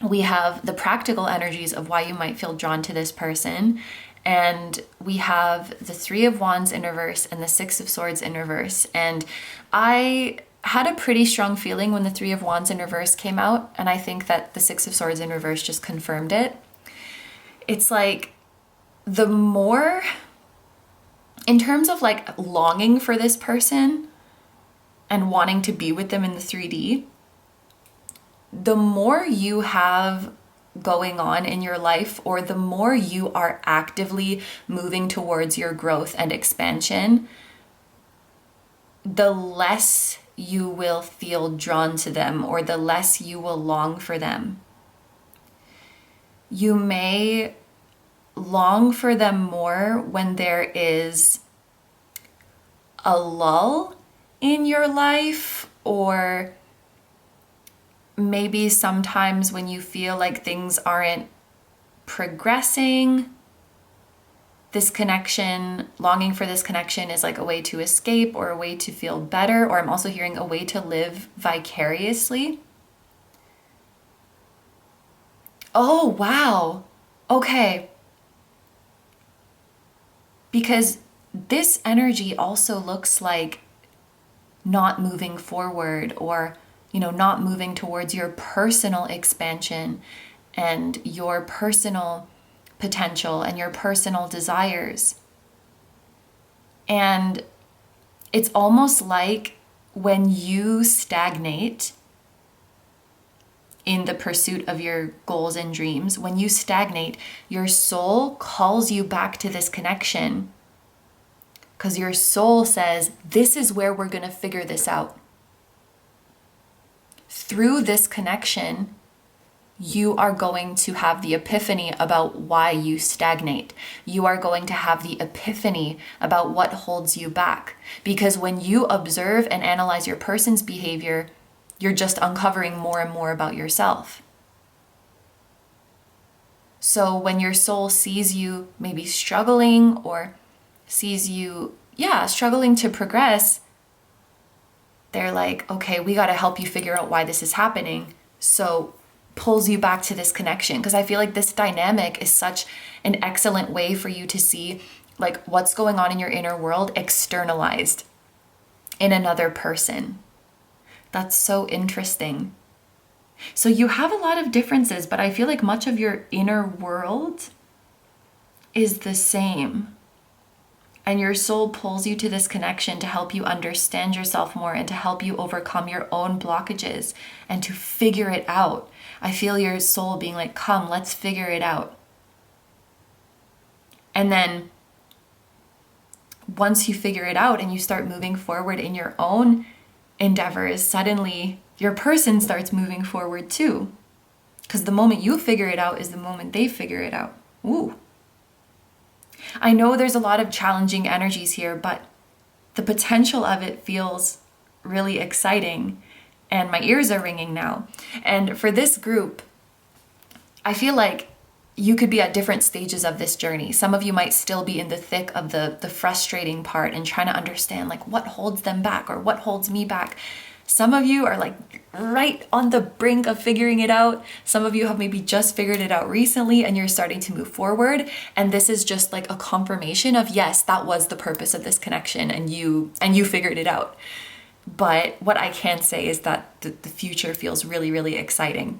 we have the practical energies of why you might feel drawn to this person. And we have the 3 of Wands in reverse and the 6 of Swords in reverse. And I had a pretty strong feeling when the 3 of Wands in reverse came out. And I think that the 6 of Swords in reverse just confirmed it. It's like the more, in terms of like longing for this person and wanting to be with them in the 3D, the more you have going on in your life, or the more you are actively moving towards your growth and expansion, the less you will feel drawn to them, or the less you will long for them. You may long for them more when there is a lull in your life, or maybe sometimes when you feel like things aren't progressing. This connection, longing for this connection, is like a way to escape, or a way to feel better, or I'm also hearing a way to live vicariously. Oh, wow. Okay. Because this energy also looks like not moving forward, or, not moving towards your personal expansion and your personal potential and your personal desires. And it's almost like when you stagnate in the pursuit of your goals and dreams, when you stagnate, your soul calls you back to this connection, because your soul says, this is where we're going to figure this out. Through this connection, you are going to have the epiphany about why you stagnate. You are going to have the epiphany about what holds you back. Because when you observe and analyze your person's behavior, you're just uncovering more and more about yourself. So when your soul sees you maybe struggling, or sees you, struggling to progress, they're like, okay, we got to help you figure out why this is happening. So pulls you back to this connection, because I feel like this dynamic is such an excellent way for you to see like what's going on in your inner world externalized in another person. That's so interesting. So you have a lot of differences, but I feel like much of your inner world is the same. And your soul pulls you to this connection to help you understand yourself more, and to help you overcome your own blockages and to figure it out. I feel your soul being like, come, let's figure it out. And then once you figure it out and you start moving forward in your own endeavors, suddenly your person starts moving forward too. Because the moment you figure it out is the moment they figure it out. Ooh. I know there's a lot of challenging energies here, but the potential of it feels really exciting, and my ears are ringing now. And for this group, I feel like you could be at different stages of this journey. Some of you might still be in the thick of the frustrating part and trying to understand like what holds them back, or what holds me back. Some of you are like right on the brink of figuring it out. Some of you have maybe just figured it out recently and you're starting to move forward. And this is just like a confirmation of, yes, that was the purpose of this connection, and you figured it out. But what I can say is that the future feels really, really exciting.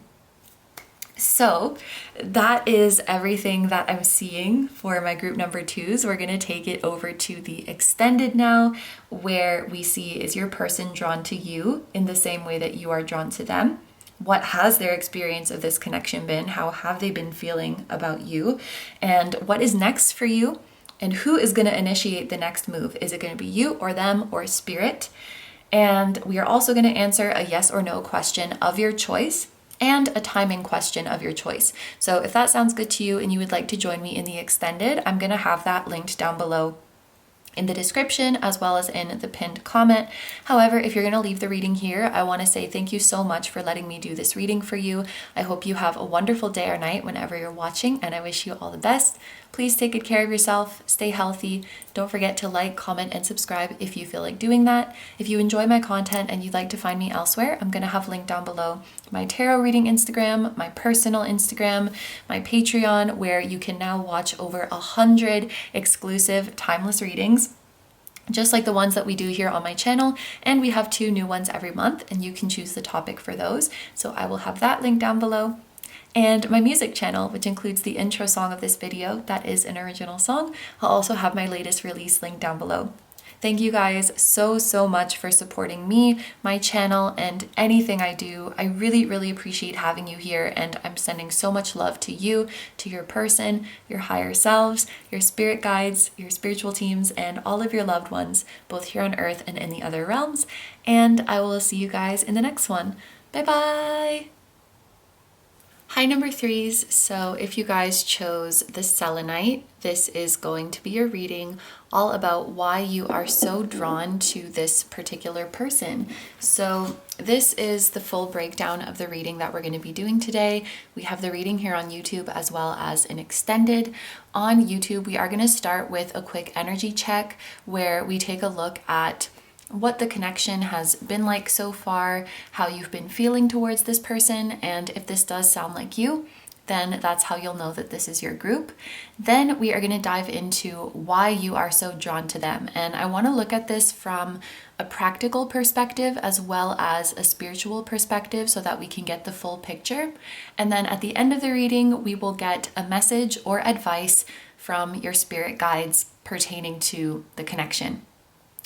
So that is everything that I'm seeing for my group number 2s. We're going to take it over to the extended now, where we see, is your person drawn to you in the same way that you are drawn to them? What has their experience of this connection been? How have they been feeling about you? And what is next for you? And who is going to initiate the next move? Is it going to be you or them or spirit? And we are also going to answer a yes or no question of your choice, and a timing question of your choice. So if that sounds good to you and you would like to join me in the extended, I'm going to have that linked down below in the description, as well as in the pinned comment. However, if you're going to leave the reading here, I want to say thank you so much for letting me do this reading for you. I hope you have a wonderful day or night whenever you're watching, and I wish you all the best. Please take good care of yourself, stay healthy. Don't forget to like, comment, and subscribe if you feel like doing that. If you enjoy my content and you'd like to find me elsewhere, I'm going to have linked down below my tarot reading Instagram, my personal Instagram, my Patreon, where you can now watch over 100 exclusive timeless readings, just like the ones that we do here on my channel. And we have 2 new ones every month, and you can choose the topic for those. So I will have that linked down below. And my music channel, which includes the intro song of this video, that is an original song. I'll also have my latest release linked down below. Thank you guys so much for supporting me, my channel, and anything I do. I really appreciate having you here, and I'm sending so much love to you, to your person, your higher selves, your spirit guides, your spiritual teams, and all of your loved ones, both here on earth and in the other realms. And I will see you guys in the next one. Bye bye! Hi number threes. So if you guys chose the Selenite, this is going to be your reading all about why you are so drawn to this particular person. So this is the full breakdown of the reading that we're going to be doing today. We have the reading here on YouTube as well as an extended. On YouTube, we are going to start with a quick energy check where we take a look at what the connection has been like so far, how you've been feeling towards this person, and if this does sound like you, then that's how you'll know that this is your group. Then we are going to dive into why you are so drawn to them. And I want to look at this from a practical perspective as well as a spiritual perspective so that we can get the full picture. And then at the end of the reading, we will get a message or advice from your spirit guides pertaining to the connection.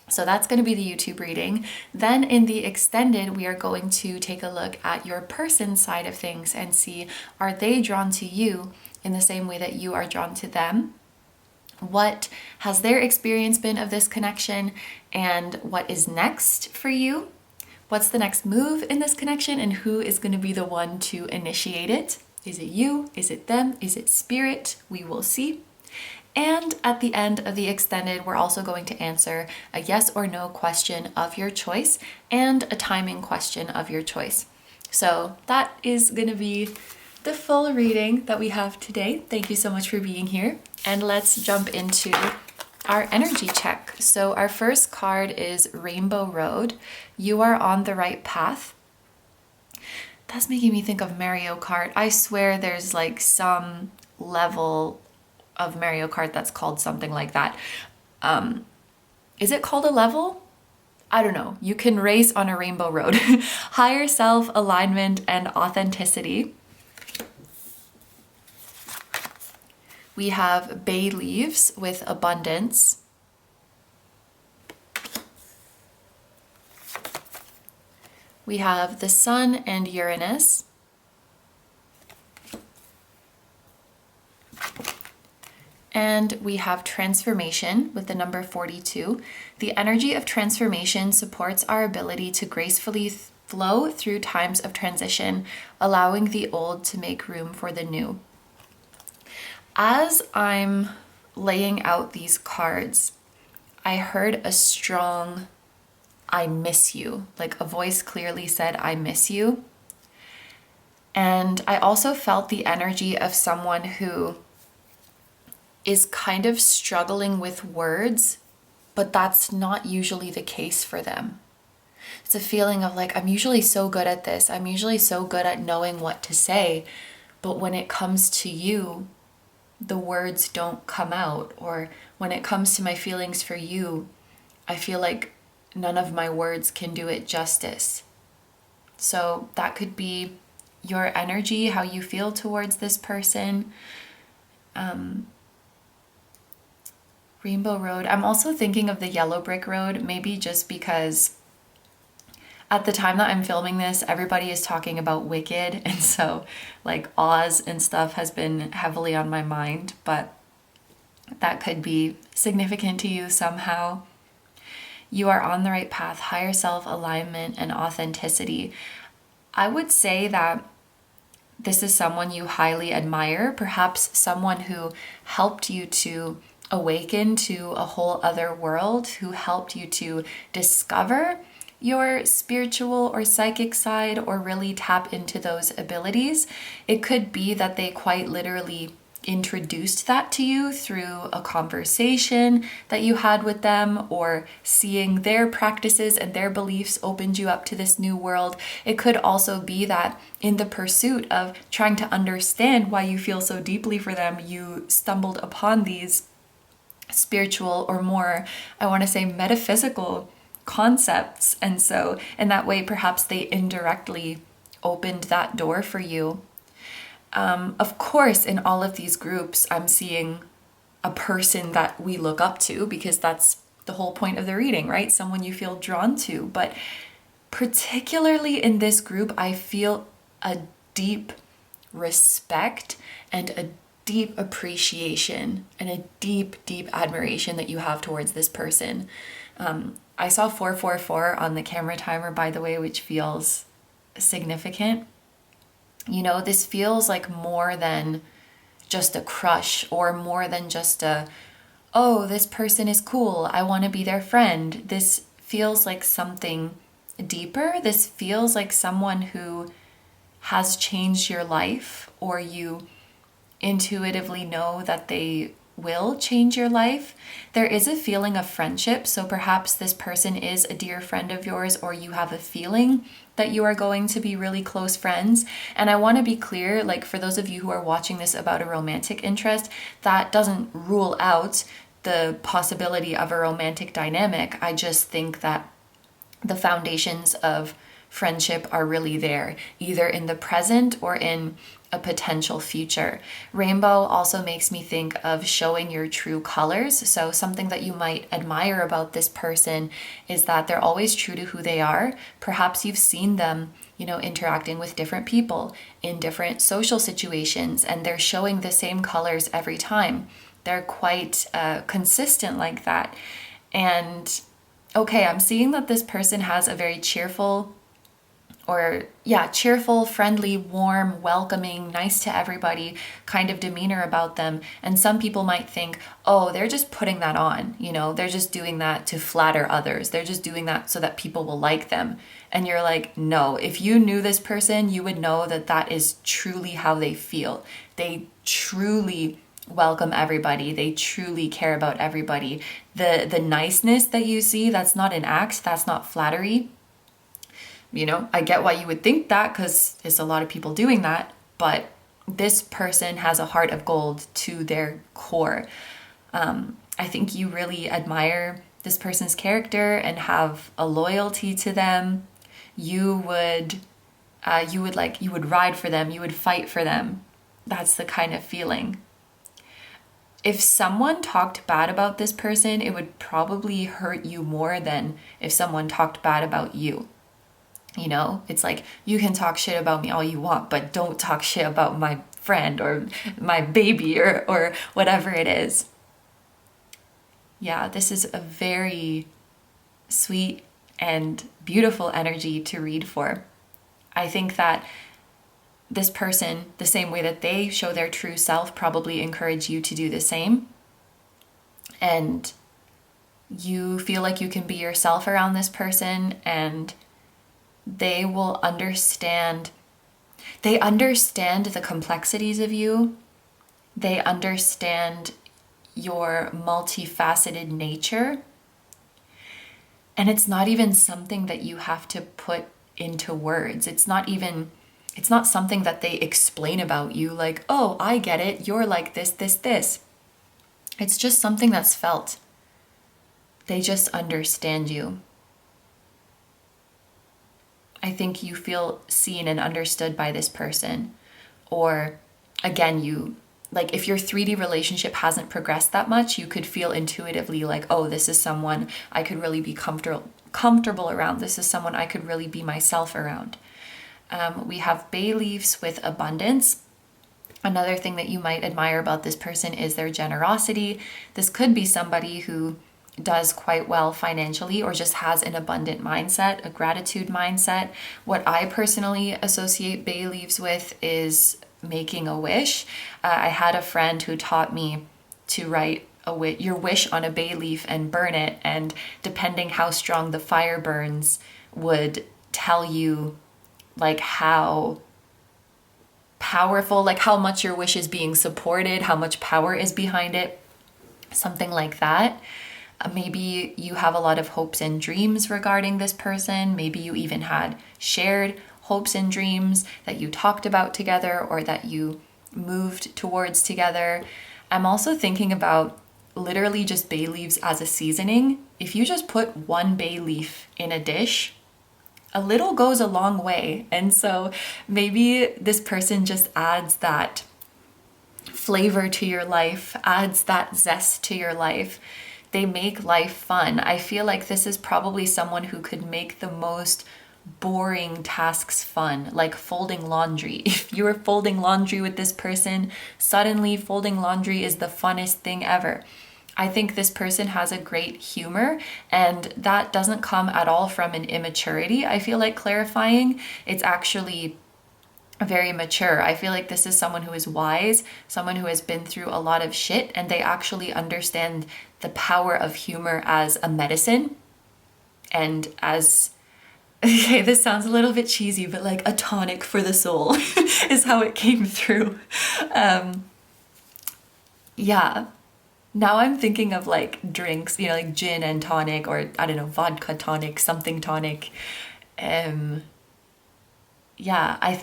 So that's going to be the YouTube reading. Then in the extended, we are going to take a look at your person side of things and see, are they drawn to you in the same way that you are drawn to them? What has their experience been of this connection, and what is next for you? What's the next move in this connection, and who is going to be the one to initiate it? Is it you? Is it them? Is it spirit? We will see. And at the end of the extended, we're also going to answer a yes or no question of your choice and a timing question of your choice. So that is going to be the full reading that we have today. Thank you so much for being here. And let's jump into our energy check. So our first card is Rainbow Road. You are on the right path. That's making me think of Mario Kart. I swear there's like some level of Mario Kart that's called something like that. Is it called a level? I don't know. You can race on a rainbow road. Higher self, alignment, and authenticity. We have bay leaves with abundance. We have the sun and Uranus. And we have transformation with the number 42. The energy of transformation supports our ability to gracefully flow through times of transition, allowing the old to make room for the new. As I'm laying out these cards, I heard a strong, I miss you. Like a voice clearly said, I miss you. And I also felt the energy of someone who is kind of struggling with words, but that's not usually the case for them. It's a feeling of like, I'm usually so good at this. I'm usually so good at knowing what to say. But when it comes to you, the words don't come out. Or when it comes to my feelings for you, I feel like none of my words can do it justice. So that could be your energy, how you feel towards this person. Rainbow Road. I'm also thinking of the Yellow Brick Road, maybe just because at the time that I'm filming this, everybody is talking about Wicked, and so like Oz and stuff has been heavily on my mind, but that could be significant to you somehow. You are on the right path, higher self, alignment, and authenticity. I would say that this is someone you highly admire, perhaps someone who helped you to awaken to a whole other world, who helped you to discover your spiritual or psychic side or really tap into those abilities. It could be that they quite literally introduced that to you through a conversation that you had with them, or seeing their practices and their beliefs opened you up to this new world. It could also be that in the pursuit of trying to understand why you feel so deeply for them, you stumbled upon these spiritual or more, I want to say, metaphysical concepts. And so in that way, perhaps they indirectly opened that door for you. Of course, in all of these groups, I'm seeing a person that we look up to, because that's the whole point of the reading, right? Someone you feel drawn to. But particularly in this group, I feel a deep respect and a deep appreciation and a deep, deep admiration that you have towards this person. I saw 444 on the camera timer, by the way, which feels significant. You know, this feels like more than just a crush, or more than just a, oh, this person is cool, I want to be their friend. This feels like something deeper. This feels like someone who has changed your life, or you intuitively know that they will change your life. There is a feeling of friendship, so perhaps this person is a dear friend of yours, or you have a feeling that you are going to be really close friends. And I want to be clear, like for those of you who are watching this about a romantic interest, that doesn't rule out the possibility of a romantic dynamic. I just think that the foundations of friendship are really there, either in the present or in a potential future. Rainbow also makes me think of showing your true colors. So something that you might admire about this person is that they're always true to who they are. Perhaps you've seen them, you know, interacting with different people in different social situations, and they're showing the same colors every time. They're quite consistent like that. And okay, I'm seeing that this person has a very cheerful, friendly, warm, welcoming, nice to everybody kind of demeanor about them. And some people might think, oh, they're just putting that on, you know, they're just doing that to flatter others. They're just doing that so that people will like them. And you're like, no, if you knew this person, you would know that that is truly how they feel. They truly welcome everybody. They truly care about everybody. The niceness that you see, that's not an act, that's not flattery. You know, I get why you would think that, because there's a lot of people doing that, but this person has a heart of gold to their core. I think you really admire this person's character and have a loyalty to them. You would ride for them, you would fight for them. That's the kind of feeling. If someone talked bad about this person, it would probably hurt you more than if someone talked bad about you. You know, it's like, you can talk shit about me all you want, but don't talk shit about my friend or my baby or whatever it is. Yeah, this is a very sweet and beautiful energy to read for. I think that this person, the same way that they show their true self, probably encourage you to do the same. And you feel like you can be yourself around this person, and they will understand. They understand the complexities of you. They understand your multifaceted nature. And it's not even something that you have to put into words. It's not something that they explain about you, like, oh, I get it, you're like this, this, this. It's just something that's felt. They just understand you. I think you feel seen and understood by this person. Or again, like if your 3D relationship hasn't progressed that much, you could feel intuitively like, oh, this is someone I could really be comfortable around. This is someone I could really be myself around. We have bay leaves with abundance. Another thing that you might admire about this person is their generosity. This could be somebody who does quite well financially, or just has an abundant mindset, a gratitude mindset. What I personally associate bay leaves with is making a wish. I had a friend who taught me to write your wish on a bay leaf and burn it, and depending how strong the fire burns would tell you like how powerful, like how much your wish is being supported, how much power is behind it, something like that. Maybe you have a lot of hopes and dreams regarding this person. Maybe you even had shared hopes and dreams that you talked about together, or that you moved towards together. I'm also thinking about literally just bay leaves as a seasoning. If you just put one bay leaf in a dish, a little goes a long way. And so maybe this person just adds that flavor to your life, adds that zest to your life, they make life fun. I feel like this is probably someone who could make the most boring tasks fun, like folding laundry. If you were folding laundry with this person, suddenly folding laundry is the funnest thing ever. I think this person has a great humor, and that doesn't come at all from an immaturity. I feel like clarifying, it's actually very mature. I feel like this is someone who is wise, someone who has been through a lot of shit, and they actually understand the power of humor as a medicine and as, okay, this sounds a little bit cheesy, but like a tonic for the soul is how it came through. Yeah. Now I'm thinking of like drinks, you know, like gin and tonic, or I don't know, vodka tonic, something tonic. Yeah, I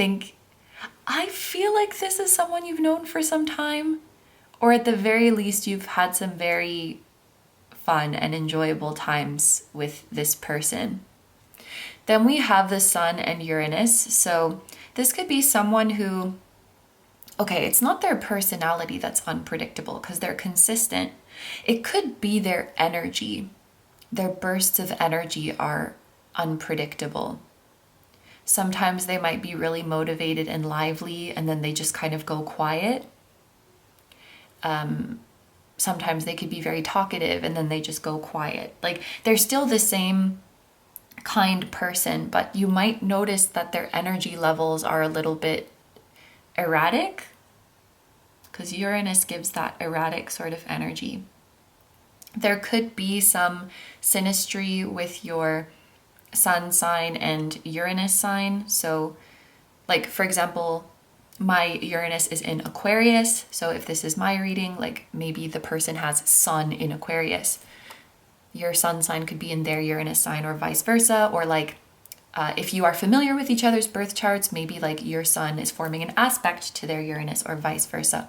feel like this is someone you've known for some time, or at the very least, you've had some very fun and enjoyable times with this person. Then we have the Sun and Uranus. So this could be someone who, okay, it's not their personality that's unpredictable because they're consistent. It could be their energy. Their bursts of energy are unpredictable. Sometimes they might be really motivated and lively, and then they just kind of go quiet. Sometimes they could be very talkative, and then they just go quiet. Like, they're still the same kind person, but you might notice that their energy levels are a little bit erratic, because Uranus gives that erratic sort of energy. There could be some synastry with your Sun sign and Uranus sign. So like, for example, my Uranus is in Aquarius. So if this is my reading, like maybe the person has Sun in Aquarius. Your Sun sign could be in their Uranus sign, or vice versa. Or like, if you are familiar with each other's birth charts, maybe like your Sun is forming an aspect to their Uranus, or vice versa.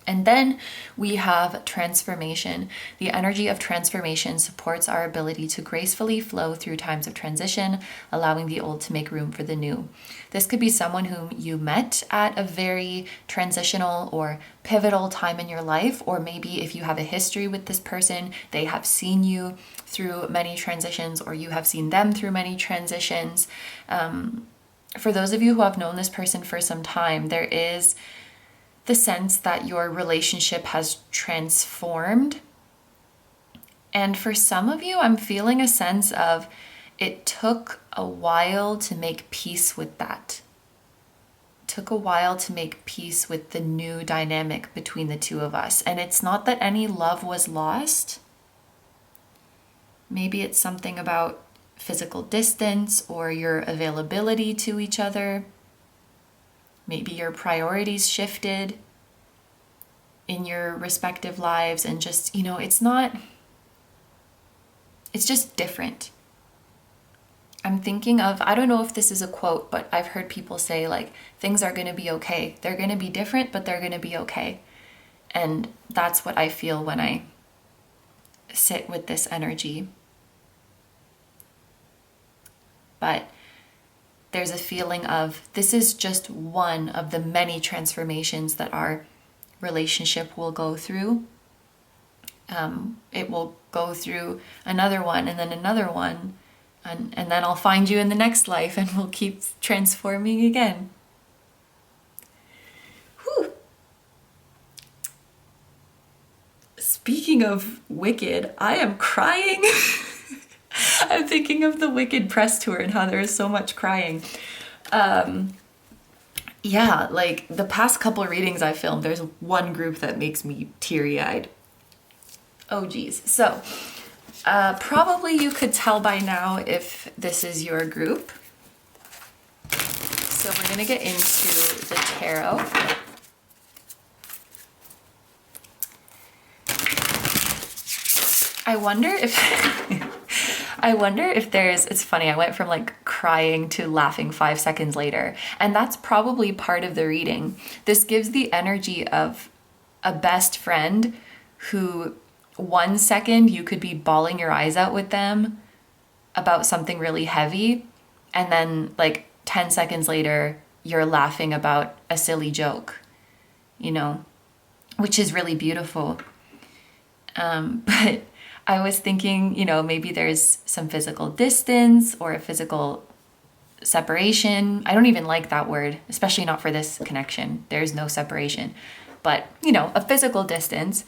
And then we have transformation. The energy of transformation supports our ability to gracefully flow through times of transition, allowing the old to make room for the new. This could be someone whom you met at a very transitional or pivotal time in your life, or maybe if you have a history with this person, they have seen you through many transitions, or you have seen them through many transitions. For those of you who have known this person for some time, there is the sense that your relationship has transformed. And for some of you, I'm feeling a sense of it took a while to make peace with that. It took a while to make peace with the new dynamic between the two of us. And it's not that any love was lost. Maybe it's something about physical distance or your availability to each other. Maybe your priorities shifted in your respective lives, and just, you know, it's just different. I'm thinking of, I don't know if this is a quote, but I've heard people say like, things are going to be okay. They're going to be different, but they're going to be okay. And that's what I feel when I sit with this energy. But there's a feeling of, this is just one of the many transformations that our relationship will go through. It will go through another one, and then another one, and then I'll find you in the next life, and we'll keep transforming again. Whew. Speaking of Wicked, I am crying. I'm thinking of the Wicked press tour and how there is so much crying. Yeah, like the past couple readings I filmed, there's one group that makes me teary-eyed. Oh geez. So, probably you could tell by now if this is your group. So we're gonna get into the tarot. I wonder if there's, it's funny, I went from like crying to laughing 5 seconds later, and that's probably part of the reading. This gives the energy of a best friend who 1 second you could be bawling your eyes out with them about something really heavy, and then like 10 seconds later you're laughing about a silly joke, you know, which is really beautiful. But I was thinking, you know, maybe there's some physical distance or a physical separation. I don't even like that word, especially not for this connection. There's no separation. But, you know, a physical distance.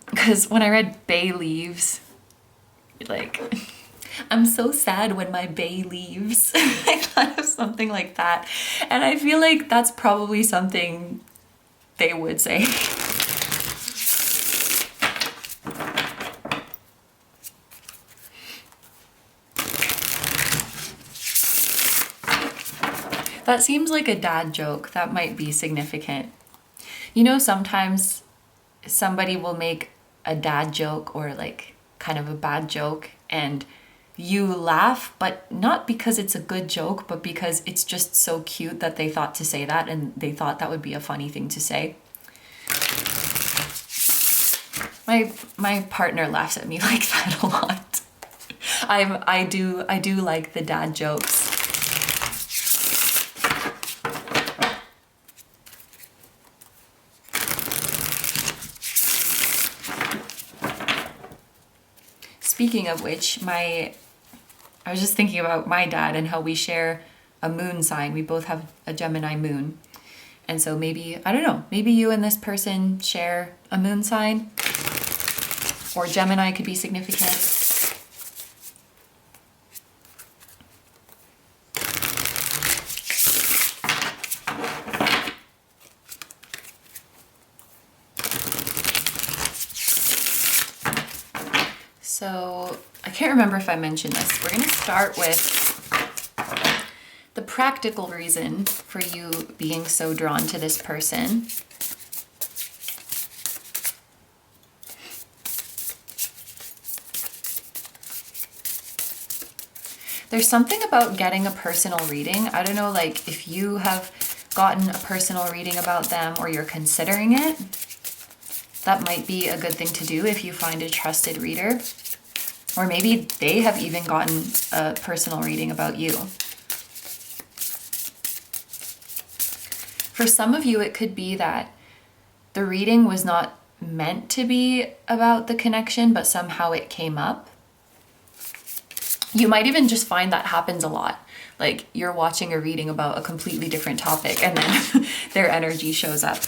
Because when I read bay leaves, like, I'm so sad when my bay leaves. I thought of something like that. And I feel like that's probably something they would say. That seems like a dad joke. That might be significant. You know, sometimes somebody will make a dad joke or like kind of a bad joke and you laugh, but not because it's a good joke, but because it's just so cute that they thought to say that and they thought that would be a funny thing to say. My partner laughs at me like that a lot. I do like the dad jokes. Speaking of which, I was just thinking about my dad and how we share a moon sign. We both have a Gemini moon. And so maybe, I don't know, maybe you and this person share a moon sign, or Gemini could be significant. So I can't remember if I mentioned this. We're going to start with the practical reason for you being so drawn to this person. There's something about getting a personal reading. I don't know, like if you have gotten a personal reading about them or you're considering it, that might be a good thing to do if you find a trusted reader. Or maybe they have even gotten a personal reading about you. For some of you, it could be that the reading was not meant to be about the connection, but somehow it came up. You might even just find that happens a lot. Like you're watching a reading about a completely different topic and then their energy shows up.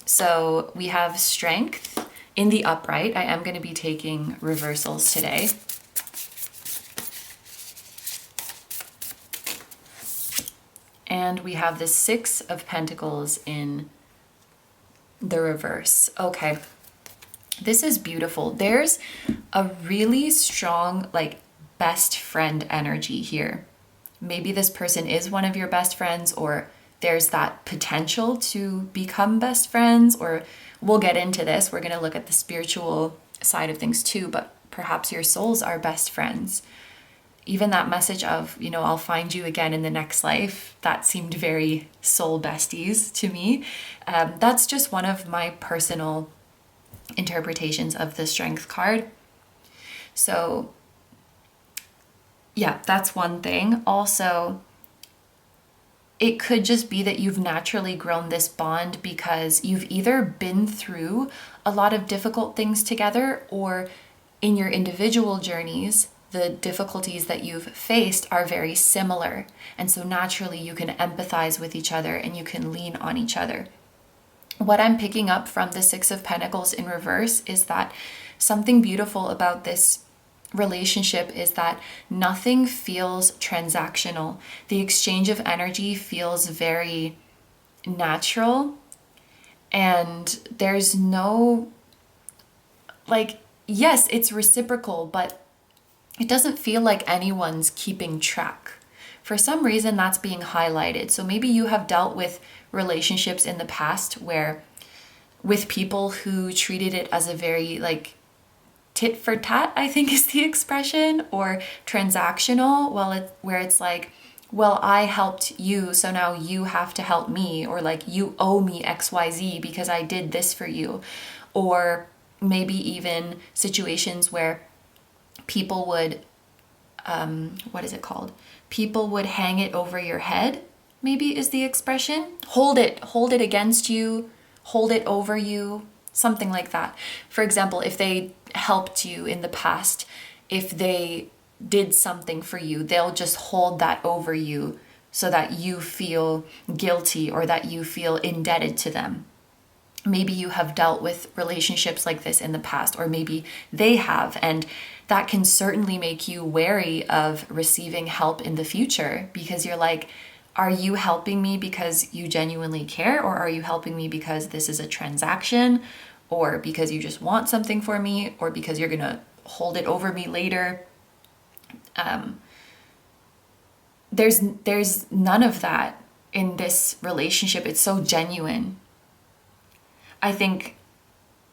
So we have strength in the upright. I am going to be taking reversals today. And we have the 6 of Pentacles in the reverse. Okay, this is beautiful. There's a really strong, like, best friend energy here. Maybe this person is one of your best friends, or there's that potential to become best friends, or we'll get into this. We're going to look at the spiritual side of things too, but perhaps your souls are best friends. Even that message of, you know, I'll find you again in the next life, that seemed very soul besties to me. That's just one of my personal interpretations of the Strength card. So yeah, that's one thing. Also, it could just be that you've naturally grown this bond because you've either been through a lot of difficult things together, or in your individual journeys, the difficulties that you've faced are very similar. And so naturally you can empathize with each other and you can lean on each other. What I'm picking up from the 6 of Pentacles in reverse is that something beautiful about this relationship is that nothing feels transactional. The exchange of energy feels very natural, and there's no, like, yes, it's reciprocal, but it doesn't feel like anyone's keeping track. For some reason, that's being highlighted. So maybe you have dealt with relationships in the past where with people who treated it as a very, like, tit for tat, I think is the expression, or transactional, where it's like, well, I helped you, so now you have to help me, or like you owe me XYZ because I did this for you. Or maybe even situations where people would, what is it called? People would hang it over your head, maybe is the expression. Hold it against you, hold it over you. something like that. For example, if they helped you in the past, if they did something for you, they'll just hold that over you so that you feel guilty or that you feel indebted to them. Maybe you have dealt with relationships like this in the past, or maybe they have, and that can certainly make you wary of receiving help in the future, because you're like, are you helping me because you genuinely care, or are you helping me because this is a transaction, or because you just want something for me, or because you're gonna hold it over me later? There's none of that in this relationship. It's so genuine. I think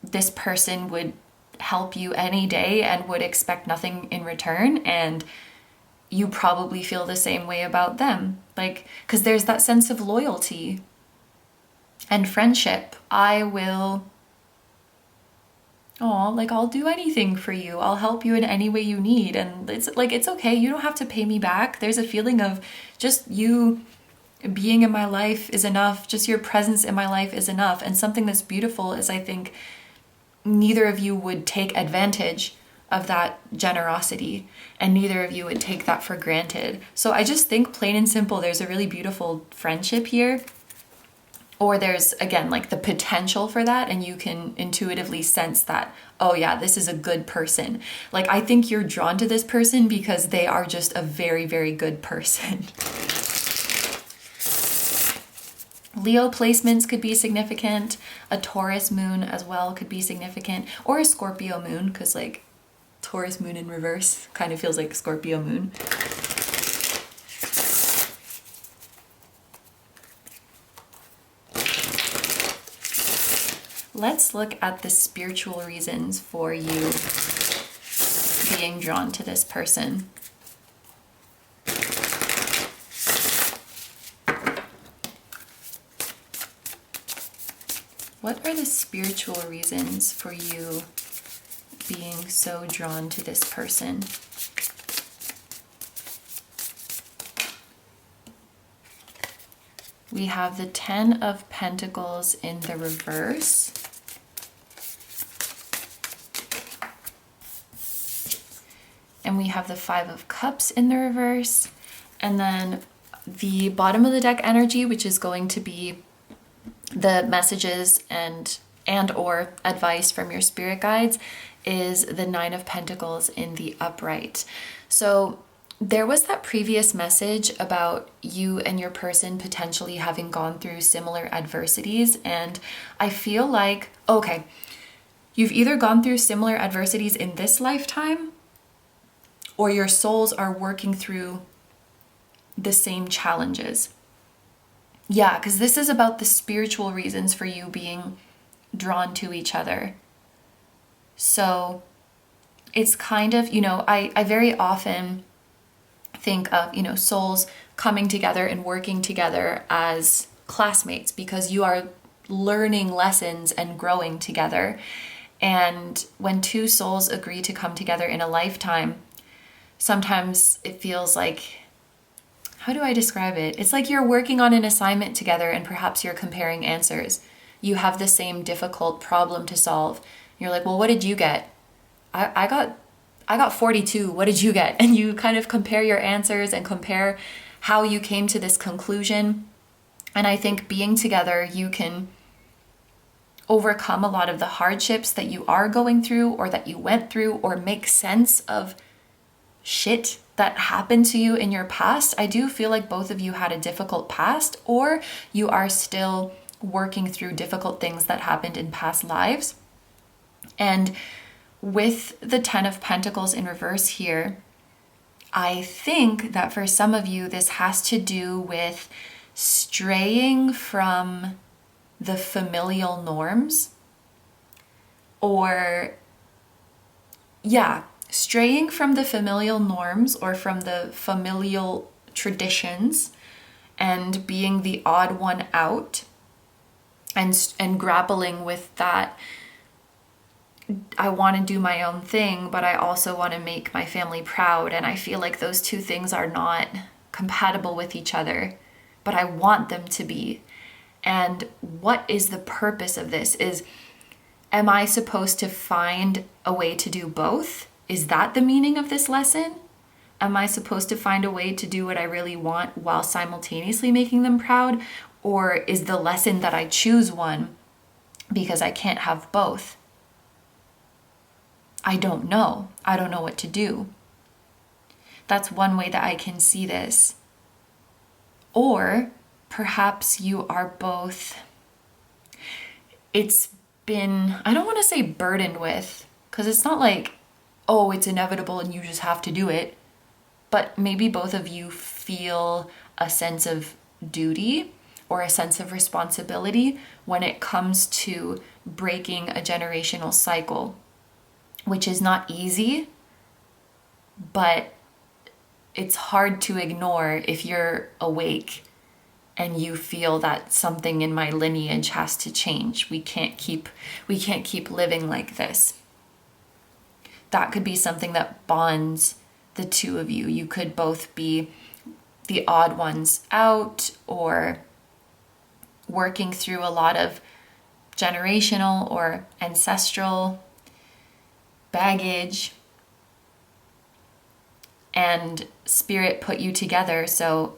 this person would help you any day and would expect nothing in return, and you probably feel the same way about them. Like, because there's that sense of loyalty and friendship. I'll do anything for you. I'll help you in any way you need. And it's like, it's okay. You don't have to pay me back. There's a feeling of just you being in my life is enough. Just your presence in my life is enough. And something that's beautiful is, I think, neither of you would take advantage of that generosity, and neither of you would take that for granted. So I just think, plain and simple, there's a really beautiful friendship here. Or there's, again, like the potential for that, and you can intuitively sense that, oh yeah, this is a good person. Like, I think you're drawn to this person because they are just a very, very good person. Leo placements could be significant. A Taurus moon as well could be significant. Or a Scorpio moon, because like Taurus moon in reverse kind of feels like Scorpio moon. Let's look at the spiritual reasons for you being drawn to this person. What are the spiritual reasons for you being so drawn to this person? We have the Ten of Pentacles in the reverse. And we have the Five of Cups in the reverse. And then the bottom of the deck energy, which is going to be the messages and or advice from your spirit guides, is the Nine of Pentacles in the upright. So there was that previous message about you and your person potentially having gone through similar adversities. And I feel like, okay, you've either gone through similar adversities in this lifetime, or your souls are working through the same challenges. Yeah, because this is about the spiritual reasons for you being drawn to each other. So it's kind of, I very often think of, souls coming together and working together as classmates, because you are learning lessons and growing together. And when two souls agree to come together in a lifetime, sometimes it feels like, how do I describe it? It's like you're working on an assignment together and perhaps you're comparing answers. You have the same difficult problem to solve. You're like, well, what did you get? I got 42. What did you get? And you kind of compare your answers and compare how you came to this conclusion. And I think being together, you can overcome a lot of the hardships that you are going through or that you went through, or make sense of shit that happened to you in your past. I do feel like both of you had a difficult past, or you are still working through difficult things that happened in past lives. And with the Ten of Pentacles in reverse here, I think that for some of you, this has to do with straying from the familial norms, or straying from the familial norms or from the familial traditions, and being the odd one out, and grappling with that. I want to do my own thing, but I also want to make my family proud. And I feel like those two things are not compatible with each other, but I want them to be. And what is the purpose of this? Is Am I supposed to find a way to do both? Is that the meaning of this lesson? Am I supposed to find a way to do what I really want while simultaneously making them proud? Or is the lesson that I choose one because I can't have both? I don't know. I don't know what to do. That's one way that I can see this. Or perhaps you are both, it's been, I don't want to say burdened with, because it's not like, oh, it's inevitable and you just have to do it. But maybe both of you feel a sense of duty or a sense of responsibility when it comes to breaking a generational cycle, which is not easy, but it's hard to ignore if you're awake and you feel that something in my lineage has to change. We can't keep living like this. That could be something that bonds the two of you. You could both be the odd ones out or working through a lot of generational or ancestral baggage, and spirit put you together. So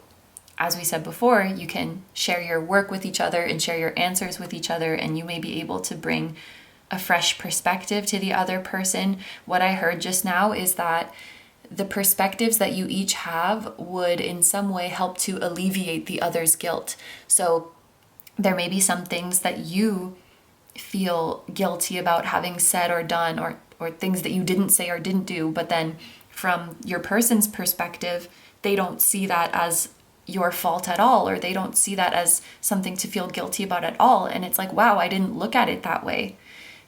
as we said before, you can share your work with each other and share your answers with each other, and you may be able to bring a fresh perspective to the other person. What I heard just now is that the perspectives that you each have would in some way help to alleviate the other's guilt. So there may be some things that you feel guilty about having said or done, or things that you didn't say or didn't do, but then from your person's perspective, they don't see that as your fault at all, or they don't see that as something to feel guilty about at all. And it's like, wow, I didn't look at it that way.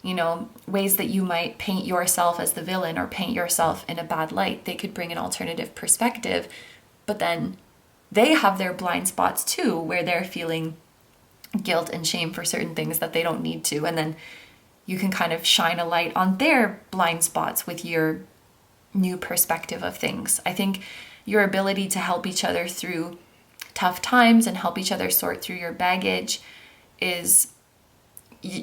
You know, ways that you might paint yourself as the villain or paint yourself in a bad light, they could bring an alternative perspective, but then they have their blind spots too, where they're feeling guilt and shame for certain things that they don't need to. And then you can kind of shine a light on their blind spots with your new perspective of things. I think your ability to help each other through tough times and help each other sort through your baggage is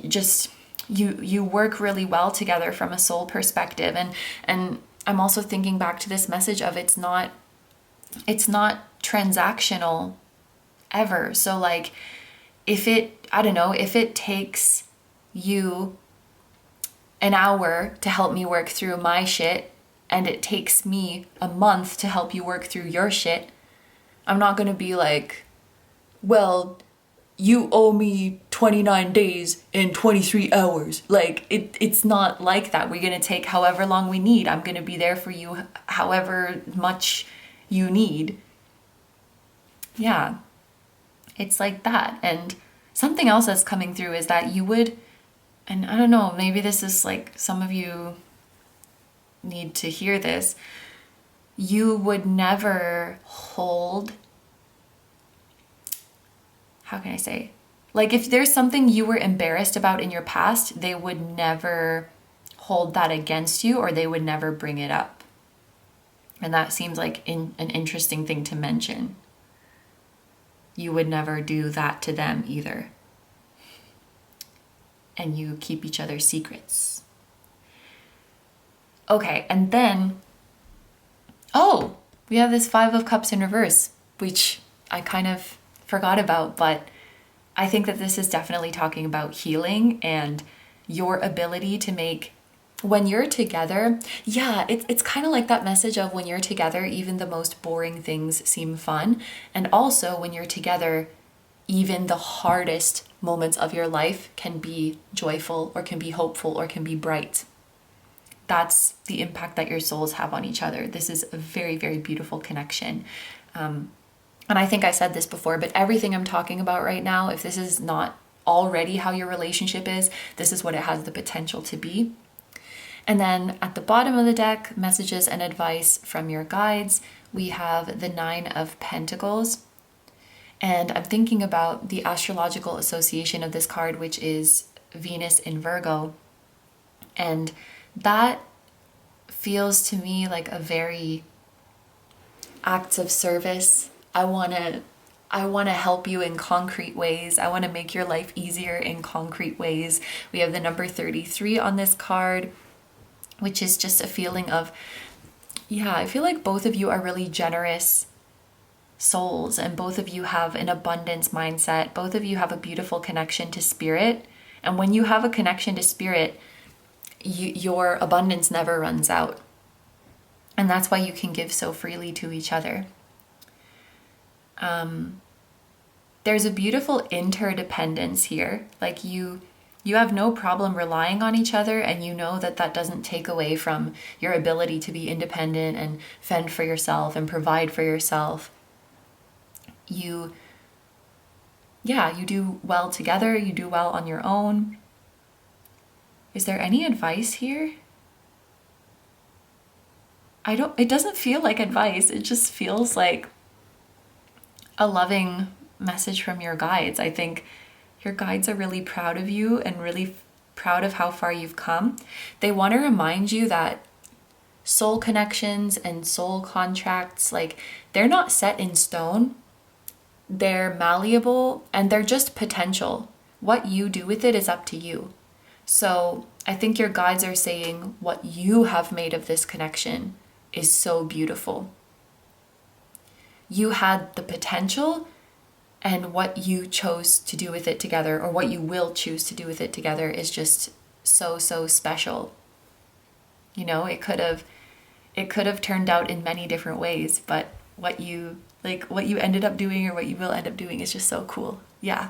just, you work really well together from a soul perspective. And I'm also thinking back to this message of it's not transactional ever. So like if it takes you an hour to help me work through my shit, and it takes me a month to help you work through your shit, I'm not going to be like, well, you owe me 29 days and 23 hours. Like, it's not like that. We're going to take however long we need. I'm going to be there for you however much you need. Yeah, it's like that. And something else that's coming through is that you would, and I don't know, maybe this is like some of you need to hear this, you would never hold, how can I say? Like if there's something you were embarrassed about in your past, they would never hold that against you, or they would never bring it up. And that seems like an interesting thing to mention. You would never do that to them either. And you keep each other's secrets. Okay, and then, oh, we have this 5 of Cups in reverse, which I kind of forgot about, but I think that this is definitely talking about healing and your ability to make, when you're together, yeah, it's kind of like that message of when you're together, even the most boring things seem fun. And also when you're together, even the hardest moments of your life can be joyful or can be hopeful or can be bright. That's the impact that your souls have on each other. This is a very, very beautiful connection. And I think I said this before, but everything I'm talking about right now, if this is not already how your relationship is, this is what it has the potential to be. And then at the bottom of the deck, messages and advice from your guides, we have the 9 of Pentacles. And I'm thinking about the astrological association of this card, which is Venus in Virgo. And that feels to me like a very acts of service. I want I want to help you in concrete ways. I want to make your life easier in concrete ways. We have the number 33 on this card, which is just a feeling of, yeah, I feel like both of you are really generous souls, and both of you have an abundance mindset. Both of you have a beautiful connection to spirit. And when you have a connection to spirit, your abundance never runs out. And that's why you can give so freely to each other. There's a beautiful interdependence here. Like you have no problem relying on each other, and you know that that doesn't take away from your ability to be independent and fend for yourself and provide for yourself. You do well together, you do well on your own. Is there any advice here? It doesn't feel like advice. It just feels like a loving message from your guides. I think your guides are really proud of you and really proud of how far you've come. They want to remind you that soul connections and soul contracts, like, they're not set in stone. They're malleable and they're just potential. What you do with it is up to you. So I think your guides are saying what you have made of this connection is so beautiful. You had the potential, and what you chose to do with it together, or what you will choose to do with it together, is just so, so special. You know, it could have turned out in many different ways, but what you ended up doing, or what you will end up doing, is just so cool. Yeah.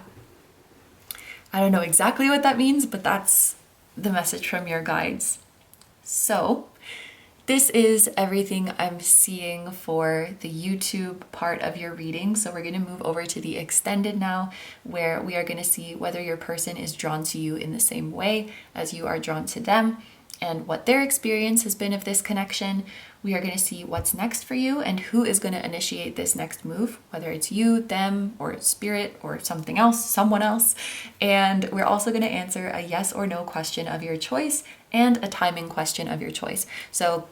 I don't know exactly what that means, but that's the message from your guides. So this is everything I'm seeing for the YouTube part of your reading. So we're going to move over to the extended now, where we are going to see whether your person is drawn to you in the same way as you are drawn to them, and what their experience has been of this connection. We are going to see what's next for you and who is going to initiate this next move, whether it's you, them, or spirit, or something else, someone else. And we're also going to answer a yes or no question of your choice and a timing question of your choice. So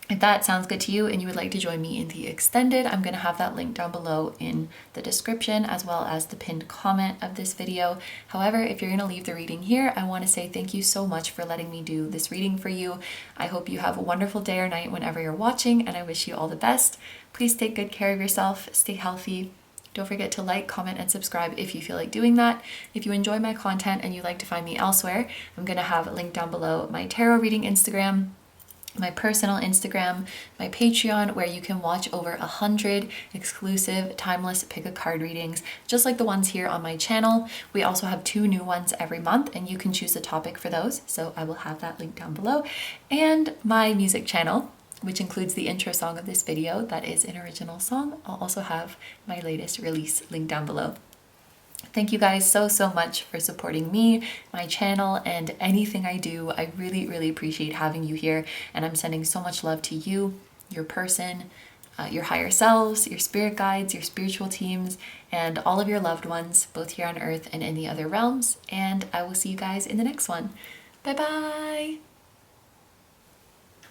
if that sounds good to you and you would like to join me in the extended, I'm going to have that link down below in the description, as well as the pinned comment of this video. However, if you're going to leave the reading here, I want to say thank you so much for letting me do this reading for you. I hope you have a wonderful day or night whenever you're watching, and I wish you all the best. Please take good care of yourself, stay healthy. Don't forget to like, comment, and subscribe if you feel like doing that. If you enjoy my content and you'd like to find me elsewhere, I'm going to have a link down below my tarot reading Instagram, my personal Instagram, my Patreon, where you can watch over 100 exclusive timeless pick a card readings, just like the ones here on my channel. We also have 2 new ones every month, and you can choose a topic for those, so I will have that link down below. And my music channel, which includes the intro song of this video, that is an original song. I'll also have my latest release link down below. Thank you guys so much for supporting me, my channel, and anything I do. I really, really appreciate having you here, and I'm sending so much love to you, your person, your higher selves, your spirit guides, your spiritual teams, and all of your loved ones, both here on Earth and in the other realms. And I will see you guys in the next one. Bye bye!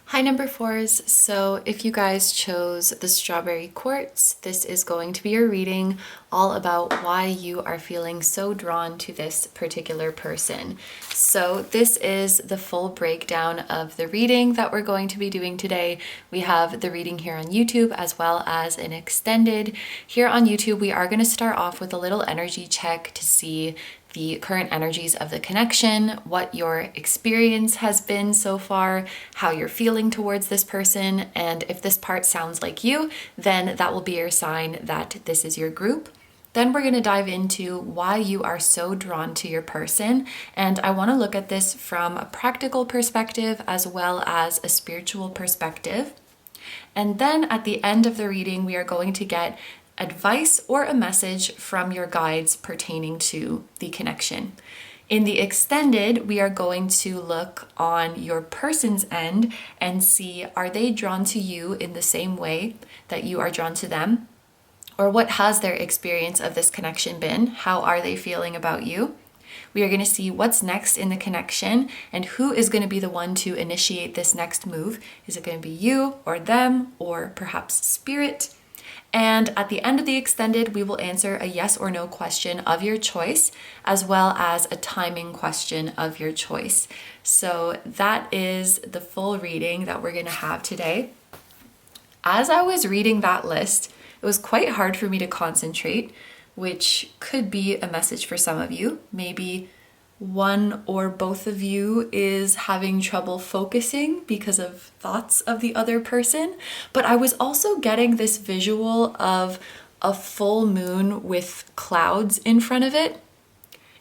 Hi number 4s, so if you guys chose the strawberry quartz, this is going to be your reading all about why you are feeling so drawn to this particular person. So this is the full breakdown of the reading that we're going to be doing today. We have the reading here on YouTube as well as an extended. Here on YouTube, we are going to start off with a little energy check to see the current energies of the connection, what your experience has been so far, how you're feeling towards this person, and if this part sounds like you, then that will be your sign that this is your group. Then we're going to dive into why you are so drawn to your person, and I want to look at this from a practical perspective as well as a spiritual perspective. And then at the end of the reading, we are going to get advice or a message from your guides pertaining to the connection. In the extended, we are going to look on your person's end and see, are they drawn to you in the same way that you are drawn to them? Or what has their experience of this connection been? How are they feeling about you? We are going to see what's next in the connection and who is going to be the one to initiate this next move. Is it going to be you or them or perhaps spirit? And at the end of the extended, we will answer a yes or no question of your choice, as well as a timing question of your choice. So that is the full reading that we're going to have today. As I was reading that list, it was quite hard for me to concentrate, which could be a message for some of you. Maybe one or both of you is having trouble focusing because of thoughts of the other person. But I was also getting this visual of a full moon with clouds in front of it.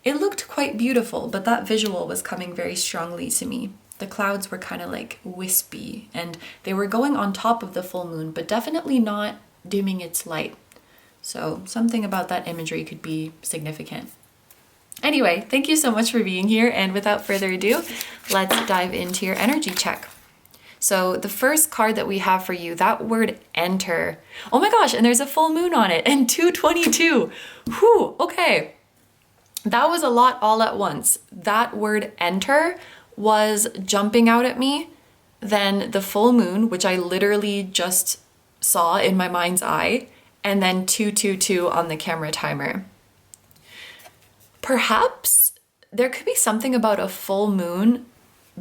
It looked quite beautiful, but that visual was coming very strongly to me. The clouds were kind of like wispy and they were going on top of the full moon, but definitely not dimming its light. So something about that imagery could be significant. Anyway, thank you so much for being here, and without further ado, let's dive into your energy check. So the first card that we have for you, that word enter. Oh my gosh, and there's a full moon on it, and 222. Whew, okay. That was a lot all at once. That word enter was jumping out at me. Then the full moon, which I literally just saw in my mind's eye, and then 222 on the camera timer. Perhaps there could be something about a full moon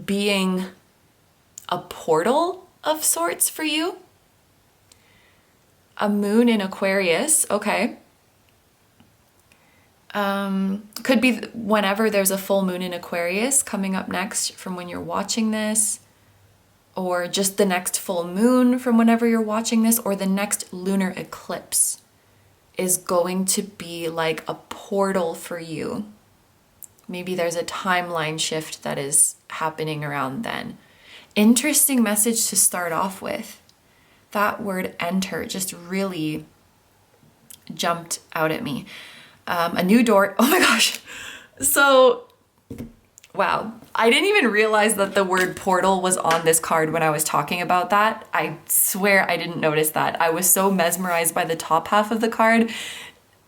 being a portal of sorts for you. A moon in Aquarius, okay. Could be whenever there's a full moon in Aquarius coming up next from when you're watching this, or just the next full moon from whenever you're watching this, or the next lunar eclipse is going to be like a portal for you. Maybe there's a timeline shift that is happening around then. Interesting message to start off with. That word enter just really jumped out at me. A new door. Oh my gosh. So, wow. I didn't even realize that the word portal was on this card when I was talking about that. I swear I didn't notice that. I was so mesmerized by the top half of the card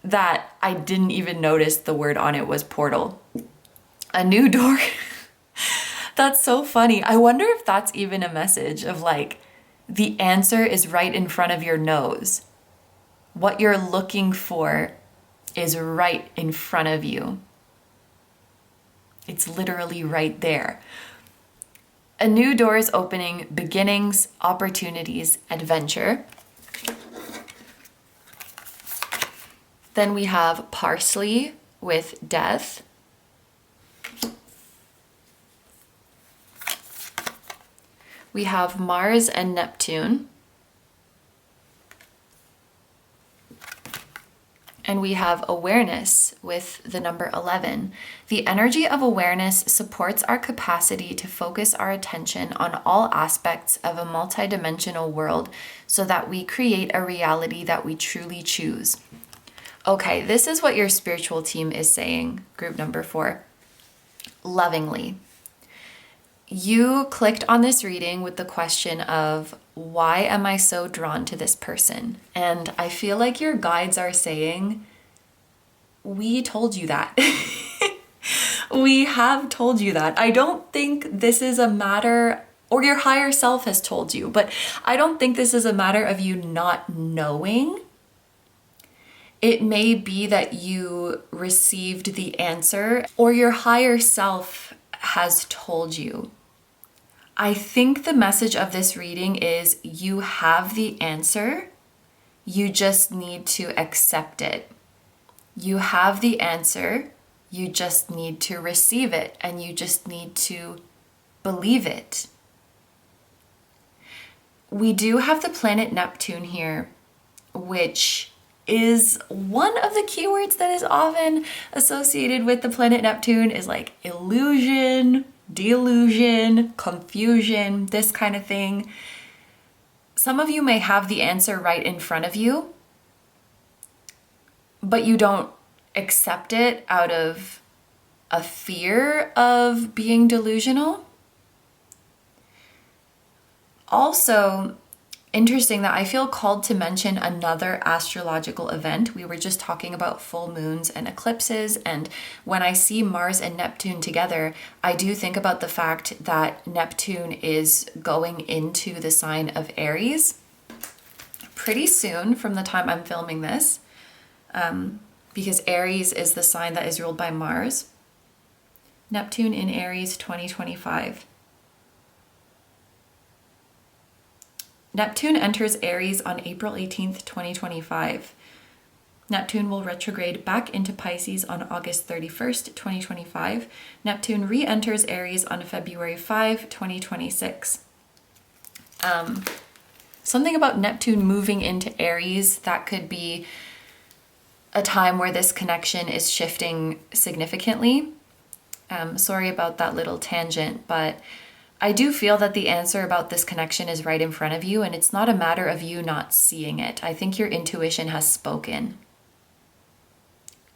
that I didn't even notice the word on it was portal. A new door. That's so funny. I wonder if that's even a message of like, the answer is right in front of your nose. What you're looking for is right in front of you. It's literally right there. A new door is opening, beginnings, opportunities, adventure. Then we have parsley with death. We have Mars and Neptune. And we have awareness with the number 11. The energy of awareness supports our capacity to focus our attention on all aspects of a multidimensional world so that we create a reality that we truly choose. Okay, this is what your spiritual team is saying, group number 4. Lovingly. You clicked on this reading with the question of, why am I so drawn to this person? And I feel like your guides are saying, we told you that. We have told you that. I don't think this is a matter, or your higher self has told you, but I don't think this is a matter of you not knowing. It may be that you received the answer, or your higher self has told you. I think the message of this reading is you have the answer, you just need to accept it. You have the answer, you just need to receive it, and you just need to believe it. We do have the planet Neptune here, which is one of the keywords that is often associated with the planet Neptune is like illusion, delusion, confusion, this kind of thing. Some of you may have the answer right in front of you, but you don't accept it out of a fear of being delusional. Also, interesting that I feel called to mention another astrological event. We were just talking about full moons and eclipses, and when I see Mars and Neptune together, I do think about the fact that Neptune is going into the sign of Aries, pretty soon from the time I'm filming this, because Aries is the sign that is ruled by Mars. Neptune in Aries 2025. Neptune enters Aries on April 18th, 2025. Neptune will retrograde back into Pisces on August 31st, 2025. Neptune re-enters Aries on February 5, 2026. Something about Neptune moving into Aries, that could be a time where this connection is shifting significantly. Sorry about that little tangent, but I do feel that the answer about this connection is right in front of you, and it's not a matter of you not seeing it. I think your intuition has spoken.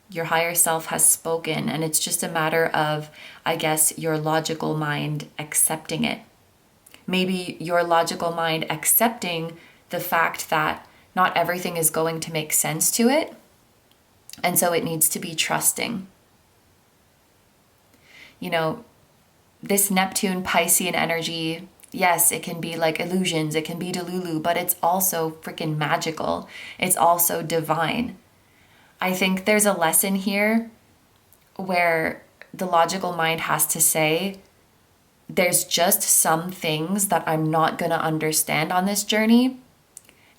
Your higher self has spoken, and it's just a matter of, I guess, your logical mind accepting it. Maybe your logical mind accepting the fact that not everything is going to make sense to it, and so it needs to be trusting. You know, this Neptune Piscean energy, yes, it can be like illusions, it can be delulu, but it's also freaking magical. It's also divine. I think there's a lesson here where the logical mind has to say, there's just some things that I'm not going to understand on this journey.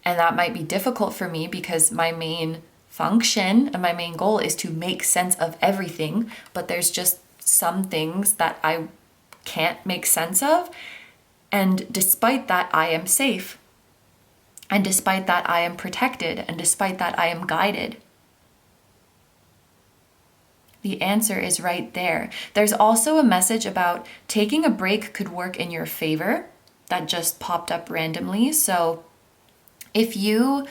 And that might be difficult for me because my main function and my main goal is to make sense of everything. But there's just some things that I can't make sense of. And despite that, I am safe. And despite that, I am protected. And despite that, I am guided. The answer is right there. There's also a message about taking a break could work in your favor. That just popped up randomly. So if you're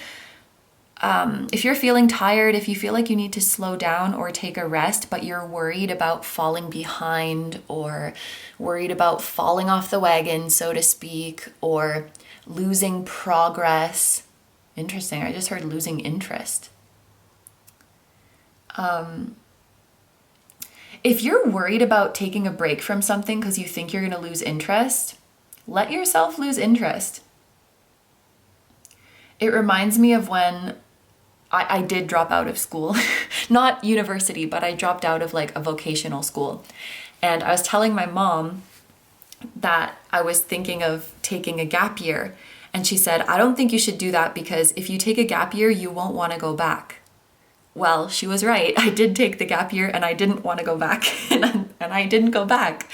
feeling tired, if you feel like you need to slow down or take a rest, but you're worried about falling behind or worried about falling off the wagon, so to speak, or losing progress. Interesting, I just heard losing interest. If you're worried about taking a break from something because you think you're going to lose interest, let yourself lose interest. It reminds me of when I did drop out of school, not university, but I dropped out of like a vocational school. And I was telling my mom that I was thinking of taking a gap year. And she said, I don't think you should do that because if you take a gap year, you won't want to go back. Well, she was right. I did take the gap year and I didn't want to go back and I didn't go back.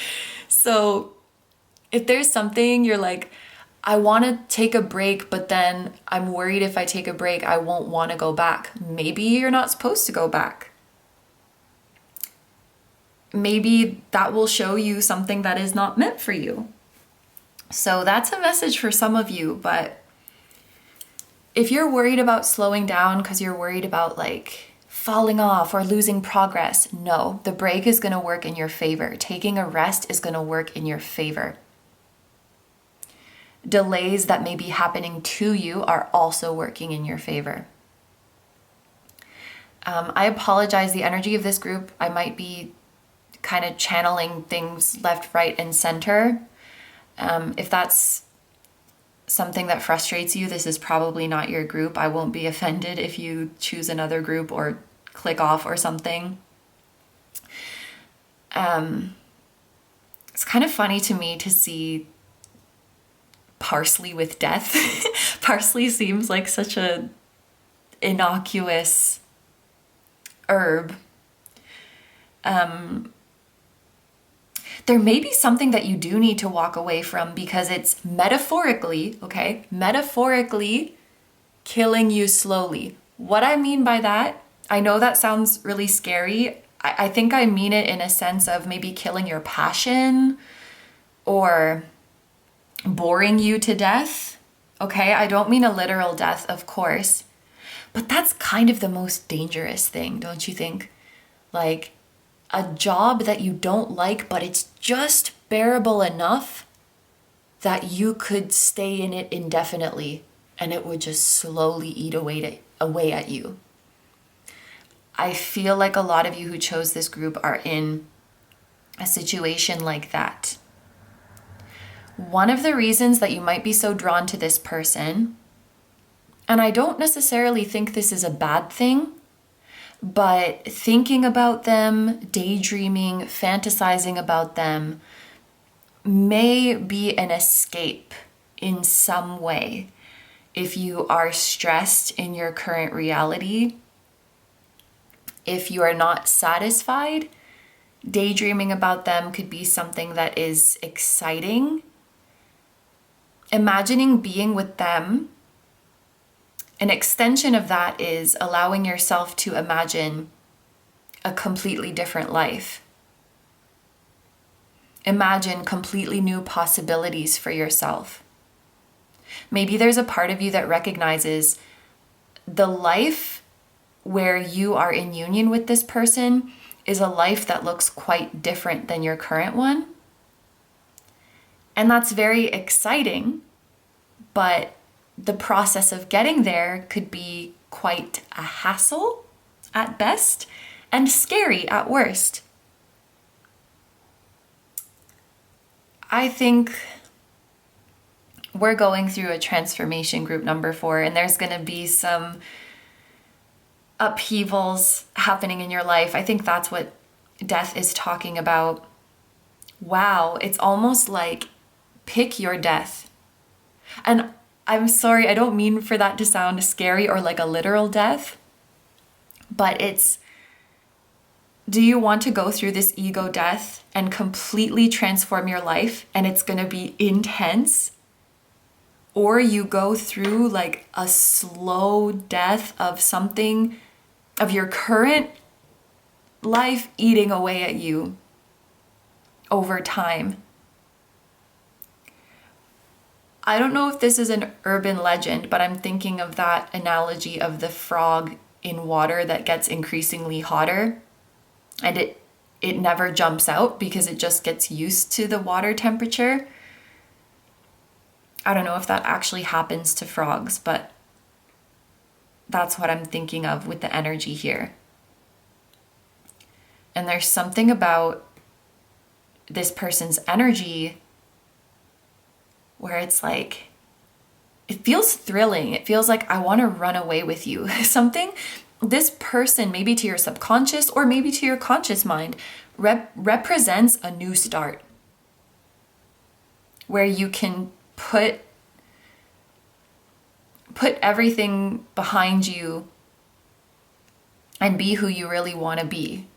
So if there's something you're like, I want to take a break, but then I'm worried if I take a break, I won't want to go back. Maybe you're not supposed to go back. Maybe that will show you something that is not meant for you. So that's a message for some of you, but if you're worried about slowing down because you're worried about like falling off or losing progress, no, the break is going to work in your favor. Taking a rest is going to work in your favor. Delays that may be happening to you are also working in your favor. I apologize, the energy of this group, I might be kind of channeling things left, right, and center. If that's something that frustrates you, this is probably not your group. I won't be offended if you choose another group or click off or something. It's kind of funny to me to see parsley with death. Parsley seems like such a innocuous herb. There may be something that you do need to walk away from because it's metaphorically killing you slowly. What I mean by that, I know that sounds really scary. I think I mean it in a sense of maybe killing your passion or boring you to death. Okay, I don't mean a literal death, of course, but that's kind of the most dangerous thing, don't you think? Like a job that you don't like, but it's just bearable enough that you could stay in it indefinitely and it would just slowly eat away at you. I feel like a lot of you who chose this group are in a situation like that. One of the reasons that you might be so drawn to this person, And I don't necessarily think this is a bad thing, but thinking about them, daydreaming, fantasizing about them may be an escape in some way. If you are stressed in your current reality, if you are not satisfied, daydreaming about them could be something that is exciting. Imagining being with them, an extension of that is allowing yourself to imagine a completely different life. Imagine completely new possibilities for yourself. Maybe there's a part of you that recognizes the life where you are in union with this person is a life that looks quite different than your current one. And that's very exciting, but the process of getting there could be quite a hassle at best and scary at worst. I think we're going through a transformation, group number 4, and there's going to be some upheavals happening in your life. I think that's what death is talking about. Wow, it's almost like pick your death. And I'm sorry, I don't mean for that to sound scary or like a literal death, but it's, do you want to go through this ego death and completely transform your life and it's going to be intense? Or you go through like a slow death of something, of your current life eating away at you over time. I don't know if this is an urban legend, but I'm thinking of that analogy of the frog in water that gets increasingly hotter and it never jumps out because it just gets used to the water temperature. I don't know if that actually happens to frogs, but that's what I'm thinking of with the energy here. And there's something about this person's energy where it's like, it feels thrilling. It feels like I want to run away with you. Something, this person, maybe to your subconscious or maybe to your conscious mind, represents a new start where you can put everything behind you and be who you really want to be.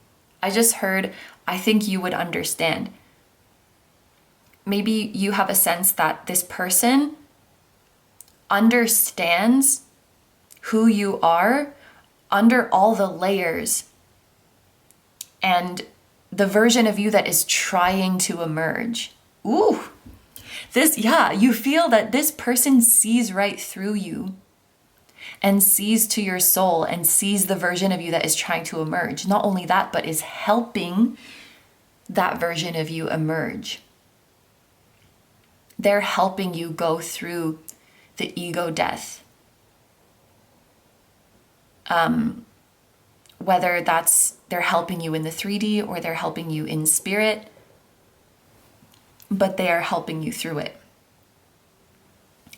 I just heard, I think you would understand. Maybe you have a sense that this person understands who you are under all the layers and the version of you that is trying to emerge. Ooh, you feel that this person sees right through you and sees to your soul and sees the version of you that is trying to emerge. Not only that, but is helping that version of you emerge. They're helping you go through the ego death. Whether that's they're helping you in the 3D or they're helping you in spirit, but they are helping you through it.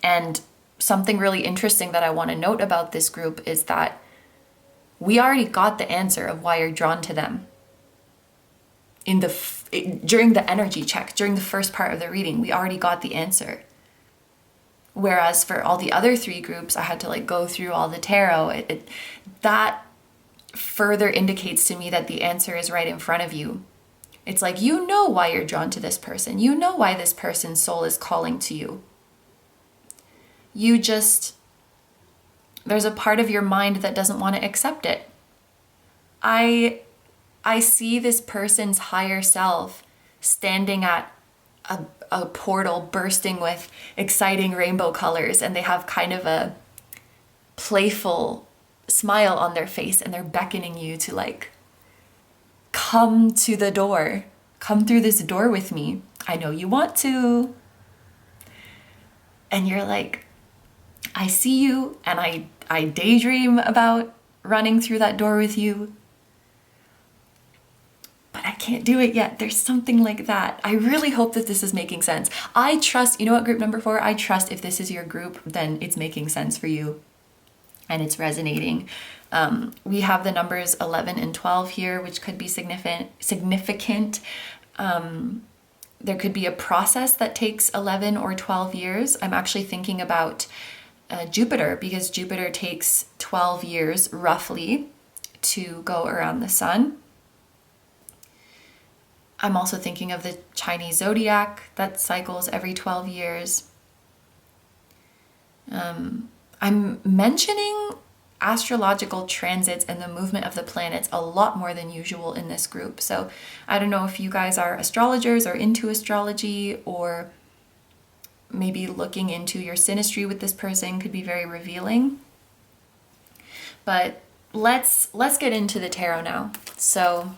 And something really interesting that I want to note about this group is that we already got the answer of why you're drawn to them. During the energy check, during the first part of the reading, we already got the answer. Whereas for all the other 3 groups, I had to go through all the tarot. That further indicates to me that the answer is right in front of you. It's like, you know why you're drawn to this person. You know why this person's soul is calling to you. There's a part of your mind that doesn't want to accept it. I see this person's higher self standing at a portal bursting with exciting rainbow colors, and they have kind of a playful smile on their face, and they're beckoning you to come to the door. Come through this door with me. I know you want to. And you're like, I see you, and I daydream about running through that door with you. But I can't do it yet. There's something like that. I really hope that this is making sense. I trust, you know what, group number 4? I trust if this is your group, then it's making sense for you. and it's resonating. We have the numbers 11 and 12 here, which could be significant. There could be a process that takes 11 or 12 years. I'm actually thinking about Jupiter, because Jupiter takes 12 years roughly to go around the sun. I'm also thinking of the Chinese zodiac that cycles every 12 years. I'm mentioning astrological transits and the movement of the planets a lot more than usual in this group. So I don't know if you guys are astrologers or into astrology, or maybe looking into your synastry with this person could be very revealing. But let's get into the tarot now. So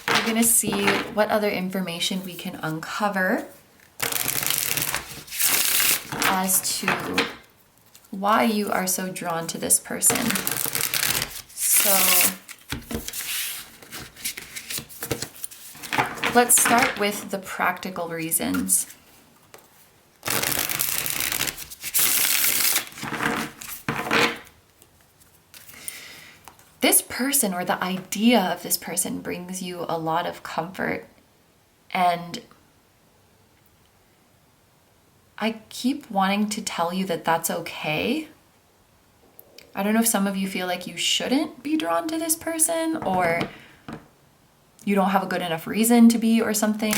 we're gonna see what other information we can uncover as to why you are so drawn to this person. So let's start with the practical reasons. This person, or the idea of this person, brings you a lot of comfort, and I keep wanting to tell you that that's okay. I don't know if some of you feel like you shouldn't be drawn to this person, or you don't have a good enough reason to be, or something.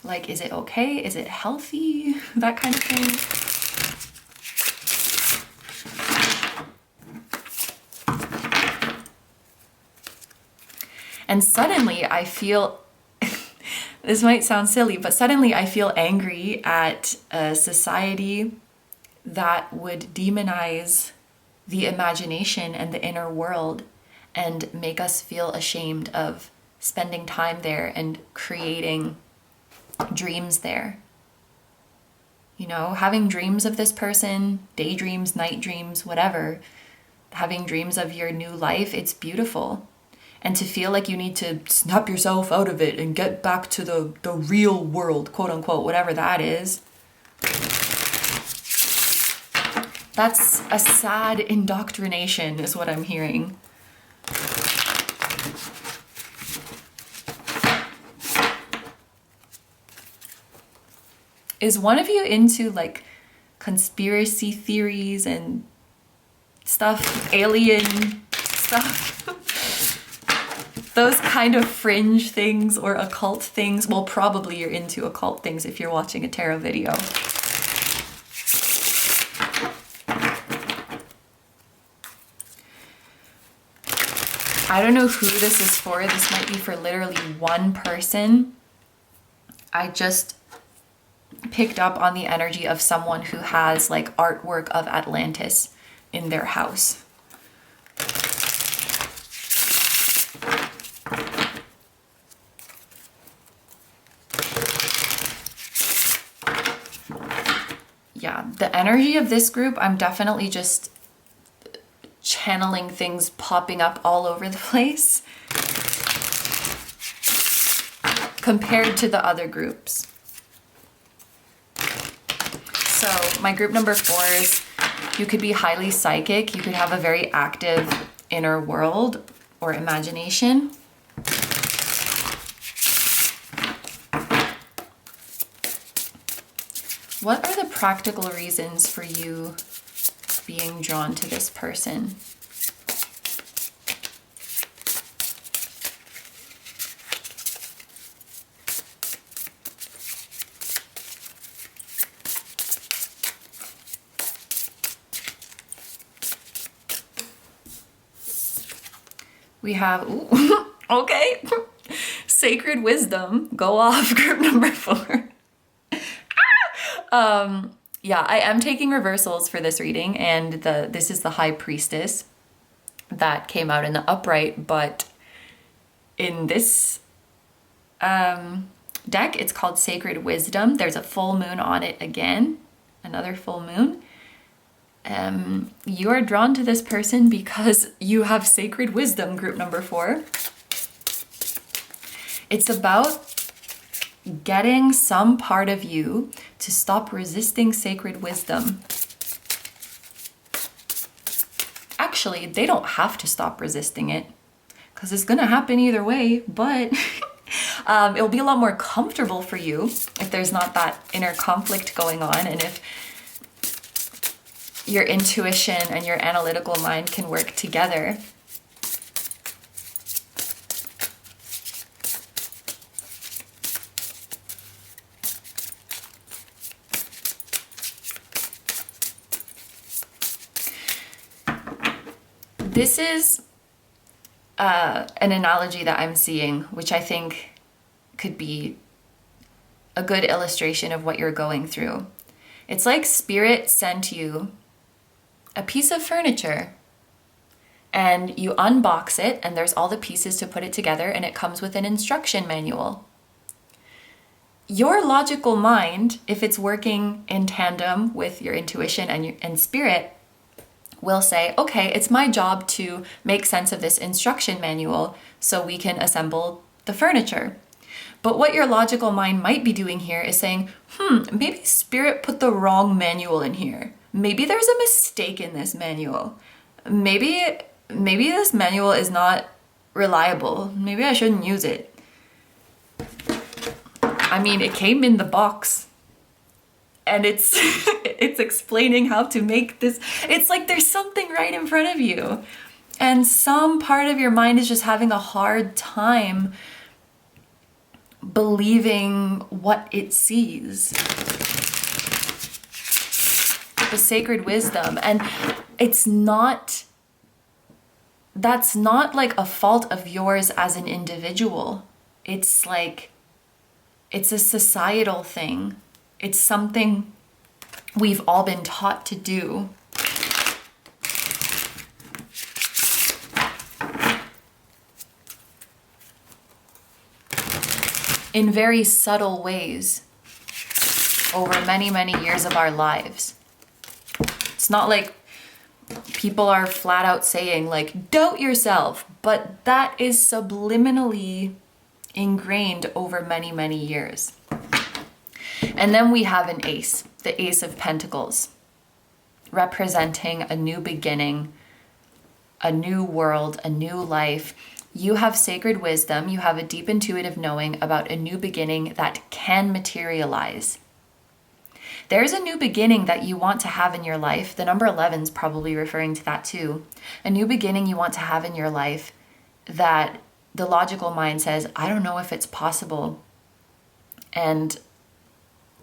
Like, is it okay? Is it healthy? That kind of thing. And suddenly I feel, this might sound silly, but suddenly I feel angry at a society that would demonize the imagination and the inner world and make us feel ashamed of spending time there and creating dreams there. You know, having dreams of this person, daydreams, night dreams, whatever, having dreams of your new life, it's beautiful. And to feel like you need to snap yourself out of it and get back to the real world, quote unquote, whatever that is. That's a sad indoctrination, is what I'm hearing. Is one of you into like conspiracy theories and stuff, alien stuff? Those kind of fringe things or occult things? Well, probably you're into occult things if you're watching a tarot video. I don't know who this is for. This might be for literally one person. I just picked up on the energy of someone who has like artwork of Atlantis in their house. Yeah, the energy of this group, I'm definitely just channeling things popping up all over the place compared to the other groups. So my group number 4s, you could be highly psychic. You could have a very active inner world or imagination. What are the practical reasons for you being drawn to this person? We have, ooh, okay, sacred wisdom, go off, group number 4. Yeah, I am taking reversals for this reading, and this is the High Priestess that came out in the upright, but in this deck, it's called Sacred Wisdom. There's a full moon on it again, another full moon. You are drawn to this person because you have sacred wisdom, group number 4. It's about getting some part of you to stop resisting sacred wisdom. Actually, they don't have to stop resisting it because it's going to happen either way, but it'll be a lot more comfortable for you if there's not that inner conflict going on, and if your intuition and your analytical mind can work together. This is an analogy that I'm seeing, which I think could be a good illustration of what you're going through. It's like Spirit sent you a piece of furniture and you unbox it and there's all the pieces to put it together, and it comes with an instruction manual. Your logical mind, if it's working in tandem with your intuition and Spirit, will say, okay, it's my job to make sense of this instruction manual so we can assemble the furniture. But what your logical mind might be doing here is saying, maybe Spirit put the wrong manual in here. Maybe there's a mistake in this manual. Maybe this manual is not reliable. Maybe I shouldn't use it. I mean, it came in the box. And it's it's explaining how to make this. It's like there's something right in front of you. And some part of your mind is just having a hard time believing what it sees. The sacred wisdom. And that's not like a fault of yours as an individual. It's like, it's a societal thing. It's something we've all been taught to do. In very subtle ways over many, many years of our lives. It's not like people are flat out saying like, doubt yourself, but that is subliminally ingrained over many, many years. And then we have an ace, the Ace of Pentacles, representing a new beginning, a new world, a new life. You have sacred wisdom, you have a deep intuitive knowing about a new beginning that can materialize. There's a new beginning that you want to have in your life. The number 11 is probably referring to that too. A new beginning you want to have in your life that the logical mind says, I don't know if it's possible. And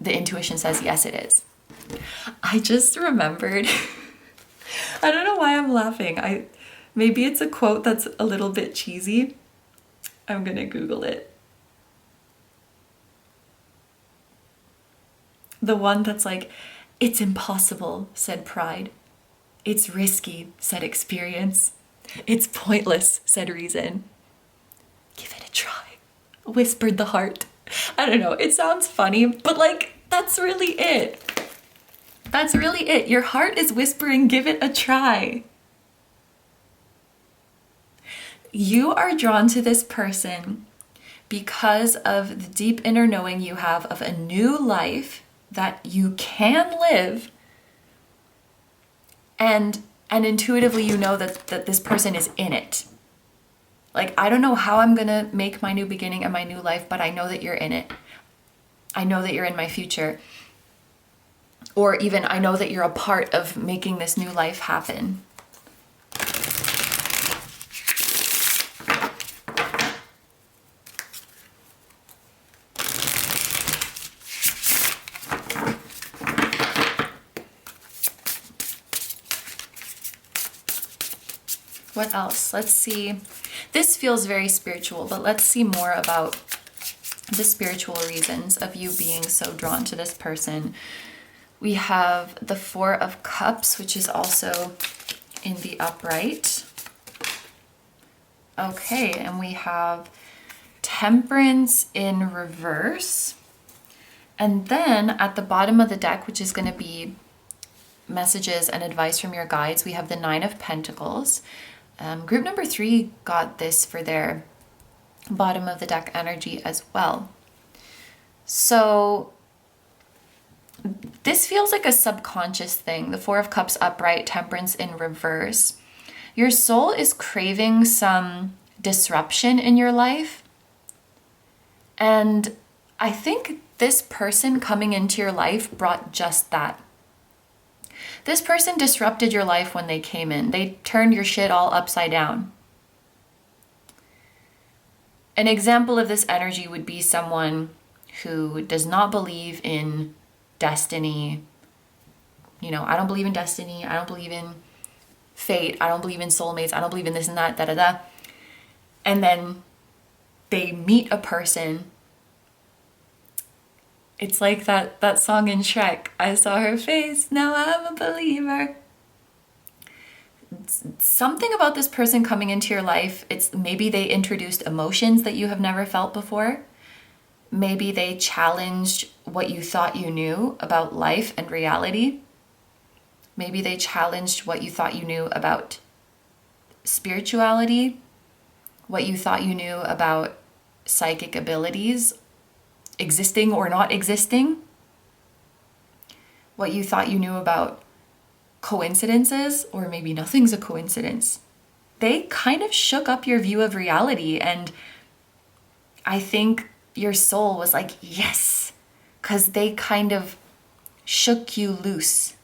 the intuition says, yes, it is. I just remembered, I don't know why I'm laughing. Maybe it's a quote that's a little bit cheesy. I'm gonna Google it. The one that's like, it's impossible, said pride. It's risky, said experience. It's pointless, said reason. Give it a try, whispered the heart. I don't know, it sounds funny, but like, that's really it. That's really it. Your heart is whispering, give it a try. You are drawn to this person because of the deep inner knowing you have of a new life that you can live, and intuitively you know that this person is in it. Like, I don't know how I'm gonna make my new beginning and my new life, but I know that you're in it. I know that you're in my future. Or even I know that you're a part of making this new life happen. What else? Let's see. This feels very spiritual, but let's see more about the spiritual reasons of you being so drawn to this person. We have the Four of Cups, which is also in the upright. Okay, and we have Temperance in reverse. And then at the bottom of the deck, which is going to be messages and advice from your guides, we have the Nine of Pentacles. Group number 3 got this for their bottom of the deck energy as well. So this feels like a subconscious thing. The Four of Cups upright, Temperance in reverse. Your soul is craving some disruption in your life. And I think this person coming into your life brought just that. This person disrupted your life when they came in. They turned your shit all upside down. An example of this energy would be someone who does not believe in destiny. You know, I don't believe in destiny. I don't believe in fate. I don't believe in soulmates. I don't believe in this and that, da da da. And then they meet a person. It's like that song in Shrek. I saw her face, now I'm a believer. Something about this person coming into your life, it's maybe they introduced emotions that you have never felt before. Maybe they challenged what you thought you knew about life and reality. Maybe they challenged what you thought you knew about spirituality, what you thought you knew about psychic abilities, existing or not existing, what you thought you knew about coincidences, or maybe nothing's a coincidence. They kind of shook up your view of reality, and I think your soul was like, yes, because they kind of shook you loose.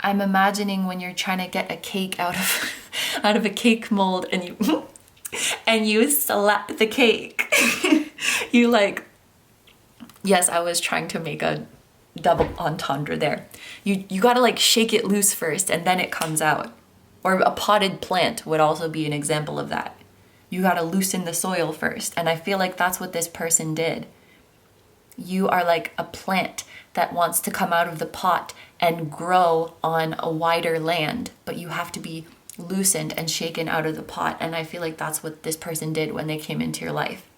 I'm imagining when you're trying to get a cake out of a cake mold and you slap the cake. You like, yes, I was trying to make a double entendre there. You gotta like shake it loose first and then it comes out. Or a potted plant would also be an example of that. You gotta loosen the soil first. And I feel like that's what this person did. You are like a plant that wants to come out of the pot and grow on a wider land, but you have to be loosened and shaken out of the pot. And I feel like that's what this person did when they came into your life.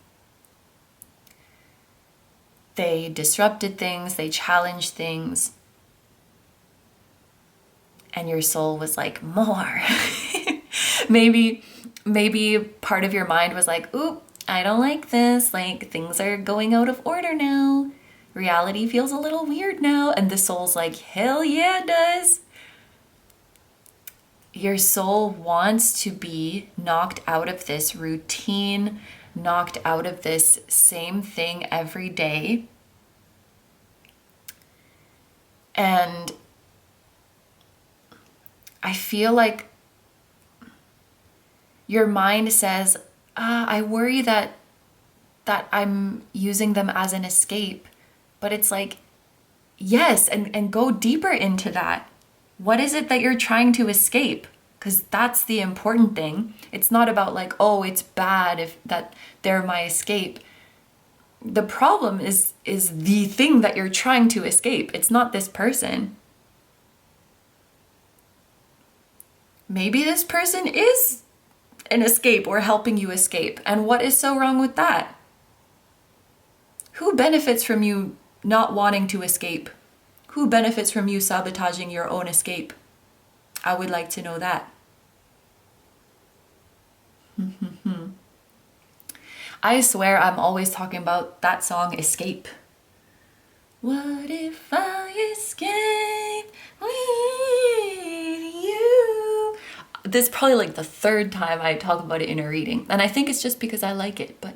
They disrupted things, they challenged things, and your soul was like, more. maybe part of your mind was like, oop, I don't like this, like things are going out of order now. Reality feels a little weird now. And the soul's like, hell yeah, it does. Your soul wants to be knocked out of this routine, knocked out of this same thing every day. And I feel like your mind says, I worry that I'm using them as an escape. But it's like, yes, and go deeper into that. What is it that you're trying to escape? Because that's the important thing. It's not about like, oh, it's bad if that they're my escape. The problem is the thing that you're trying to escape. It's not this person. Maybe this person is an escape or helping you escape. And what is so wrong with that? Who benefits from you not wanting to escape? Who benefits from you sabotaging your own escape? I would like to know that. I swear I'm always talking about that song, Escape. What if I escape with you? This is probably like the third time I talk about it in a reading. And I think it's just because I like it, but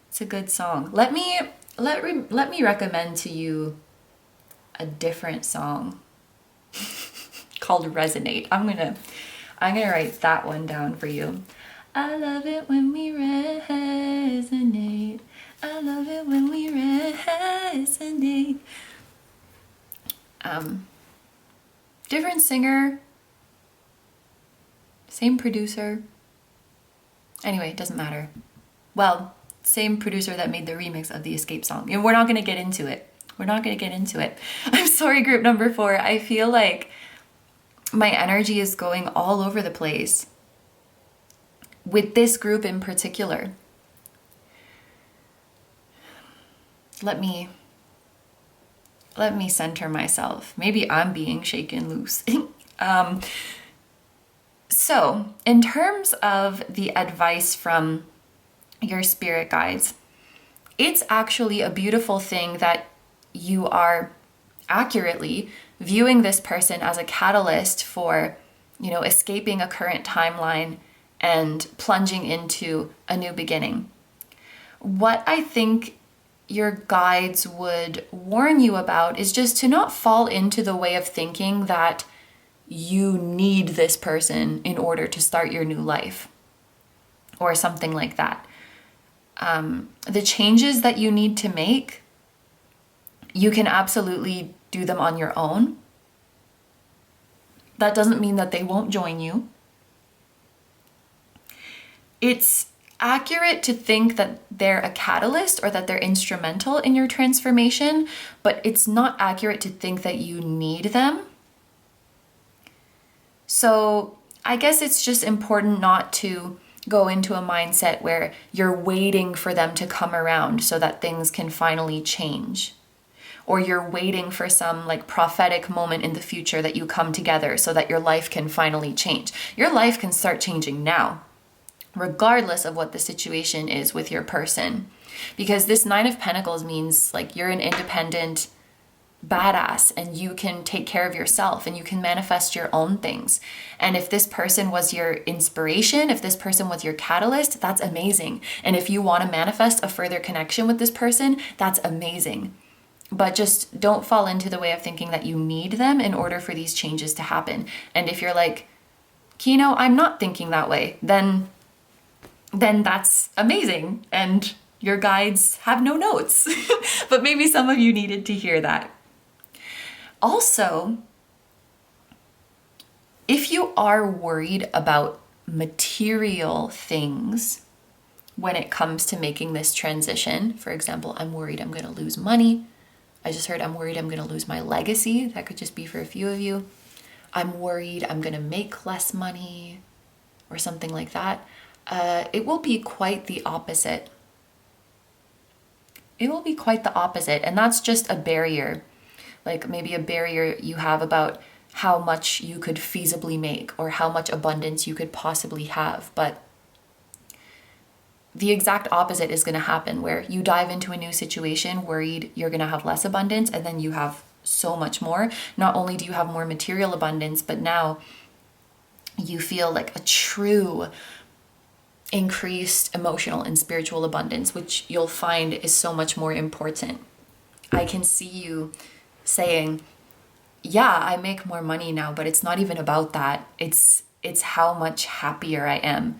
it's a good song. Let me recommend to you a different song called Resonate. I'm gonna write that one down for you. I love it when we resonate. I love it when we resonate. Different singer, same producer. Anyway, it doesn't matter. Well, same producer that made the remix of the Escape song. And we're not going to get into it. I'm sorry, group number 4. I feel like my energy is going all over the place with this group in particular. Let me center myself. Maybe I'm being shaken loose. So in terms of the advice from your spirit guides, it's actually a beautiful thing that you are accurately viewing this person as a catalyst for, escaping a current timeline and plunging into a new beginning. What I think your guides would warn you about is just to not fall into the way of thinking that you need this person in order to start your new life or something like that. The changes that you need to make, you can absolutely do them on your own. That doesn't mean that they won't join you. It's accurate to think that they're a catalyst or that they're instrumental in your transformation, but it's not accurate to think that you need them. So I guess it's just important not to go into a mindset where you're waiting for them to come around so that things can finally change. Or you're waiting for some prophetic moment in the future that you come together so that your life can finally change. Your life can start changing now, regardless of what the situation is with your person. Because this 9 of Pentacles means you're an independent badass and you can take care of yourself and you can manifest your own things. And if this person was your inspiration, if this person was your catalyst, that's amazing. And if you want to manifest a further connection with this person, that's amazing. But just don't fall into the way of thinking that you need them in order for these changes to happen. And if you're like, KINO, I'm not thinking that way, then that's amazing. And your guides have no notes. But maybe some of you needed to hear that. Also, if you are worried about material things when it comes to making this transition, for example, I'm worried I'm going to lose money. I just heard I'm worried I'm going to lose my legacy. That could just be for a few of you. I'm worried I'm going to make less money or something like that. It will be quite the opposite. It will be quite the opposite. And that's just a barrier. Maybe a barrier you have about how much you could feasibly make or how much abundance you could possibly have. But the exact opposite is going to happen, where you dive into a new situation worried you're going to have less abundance, and then you have so much more. Not only do you have more material abundance, but now you feel like a true increased emotional and spiritual abundance, which you'll find is so much more important. I can see you saying, yeah, I make more money now, but it's not even about that. It's how much happier I am.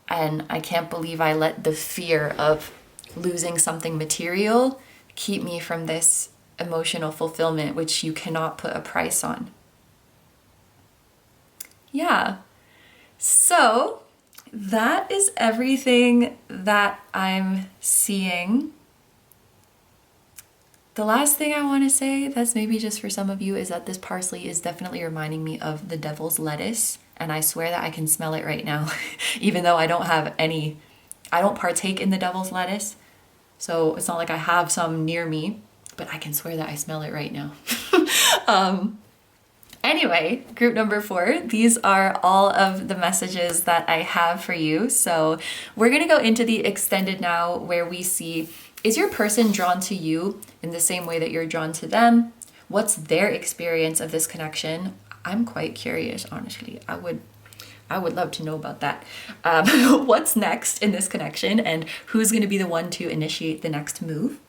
And I can't believe I let the fear of losing something material keep me from this emotional fulfillment, which you cannot put a price on. Yeah. So that is everything that I'm seeing. The last thing I want to say, that's maybe just for some of you, is that this parsley is definitely reminding me of the devil's lettuce. And I swear that I can smell it right now, even though I don't partake in the devil's lettuce. So it's not like I have some near me, but I can swear that I smell it right now. Anyway, group number 4, these are all of the messages that I have for you. So we're going to go into the extended now, where we see, is your person drawn to you in the same way that you're drawn to them? What's their experience of this connection? I'm quite curious, honestly. I would love to know about that. What's next in this connection, and who's going to be the one to initiate the next move?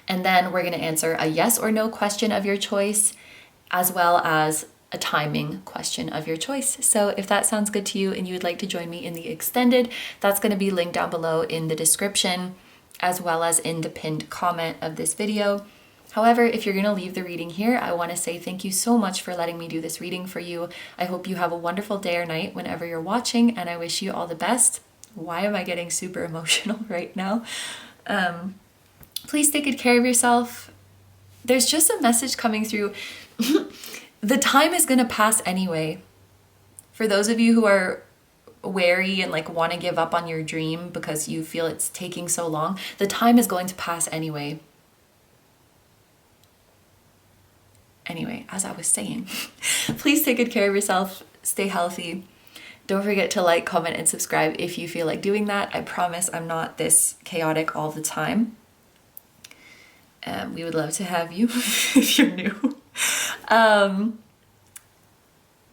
And then we're going to answer a yes or no question of your choice, as well as a timing question of your choice. So if that sounds good to you and you would like to join me in the extended, that's going to be linked down below in the description, as well as in the pinned comment of this video. However, if you're going to leave the reading here, I want to say thank you so much for letting me do this reading for you. I hope you have a wonderful day or night whenever you're watching, and I wish you all the best. Why am I getting super emotional right now? Please take good care of yourself. There's just a message coming through. The time is going to pass anyway. For those of you who are wary and want to give up on your dream because you feel it's taking so long, the time is going to pass anyway. Anyway, as I was saying, please take good care of yourself. stay healthy. Don't forget to like, comment, and subscribe if you feel like doing that. I promise I'm not this chaotic all the time. We would love to have you if you're new.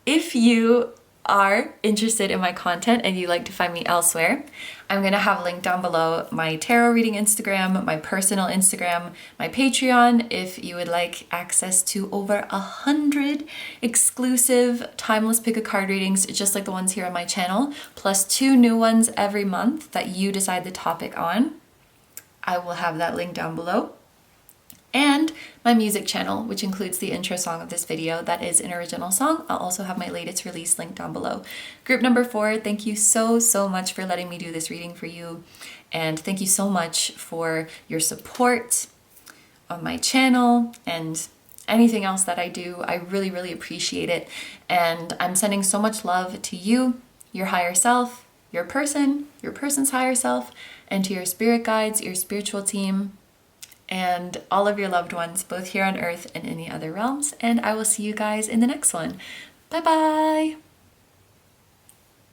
If you are interested in my content and you'd like to find me elsewhere, I'm going to have a link down below my tarot reading Instagram, my personal Instagram, my Patreon, if you would like access to over 100 exclusive timeless pick a card readings, just like the ones here on my channel, plus 2 new ones every month that you decide the topic on. I will have that link down below. And my music channel, which includes the intro song of this video that is an original song. I'll also have my latest release linked down below. Group number 4, thank you so much for letting me do this reading for you. And thank you so much for your support on my channel and anything else that I do. I really appreciate it. And I'm sending so much love to you, your higher self, your person's higher self, and to your spirit guides, your spiritual team, and all of your loved ones, both here on earth and in the other realms. And I will see you guys in the next one. Bye bye.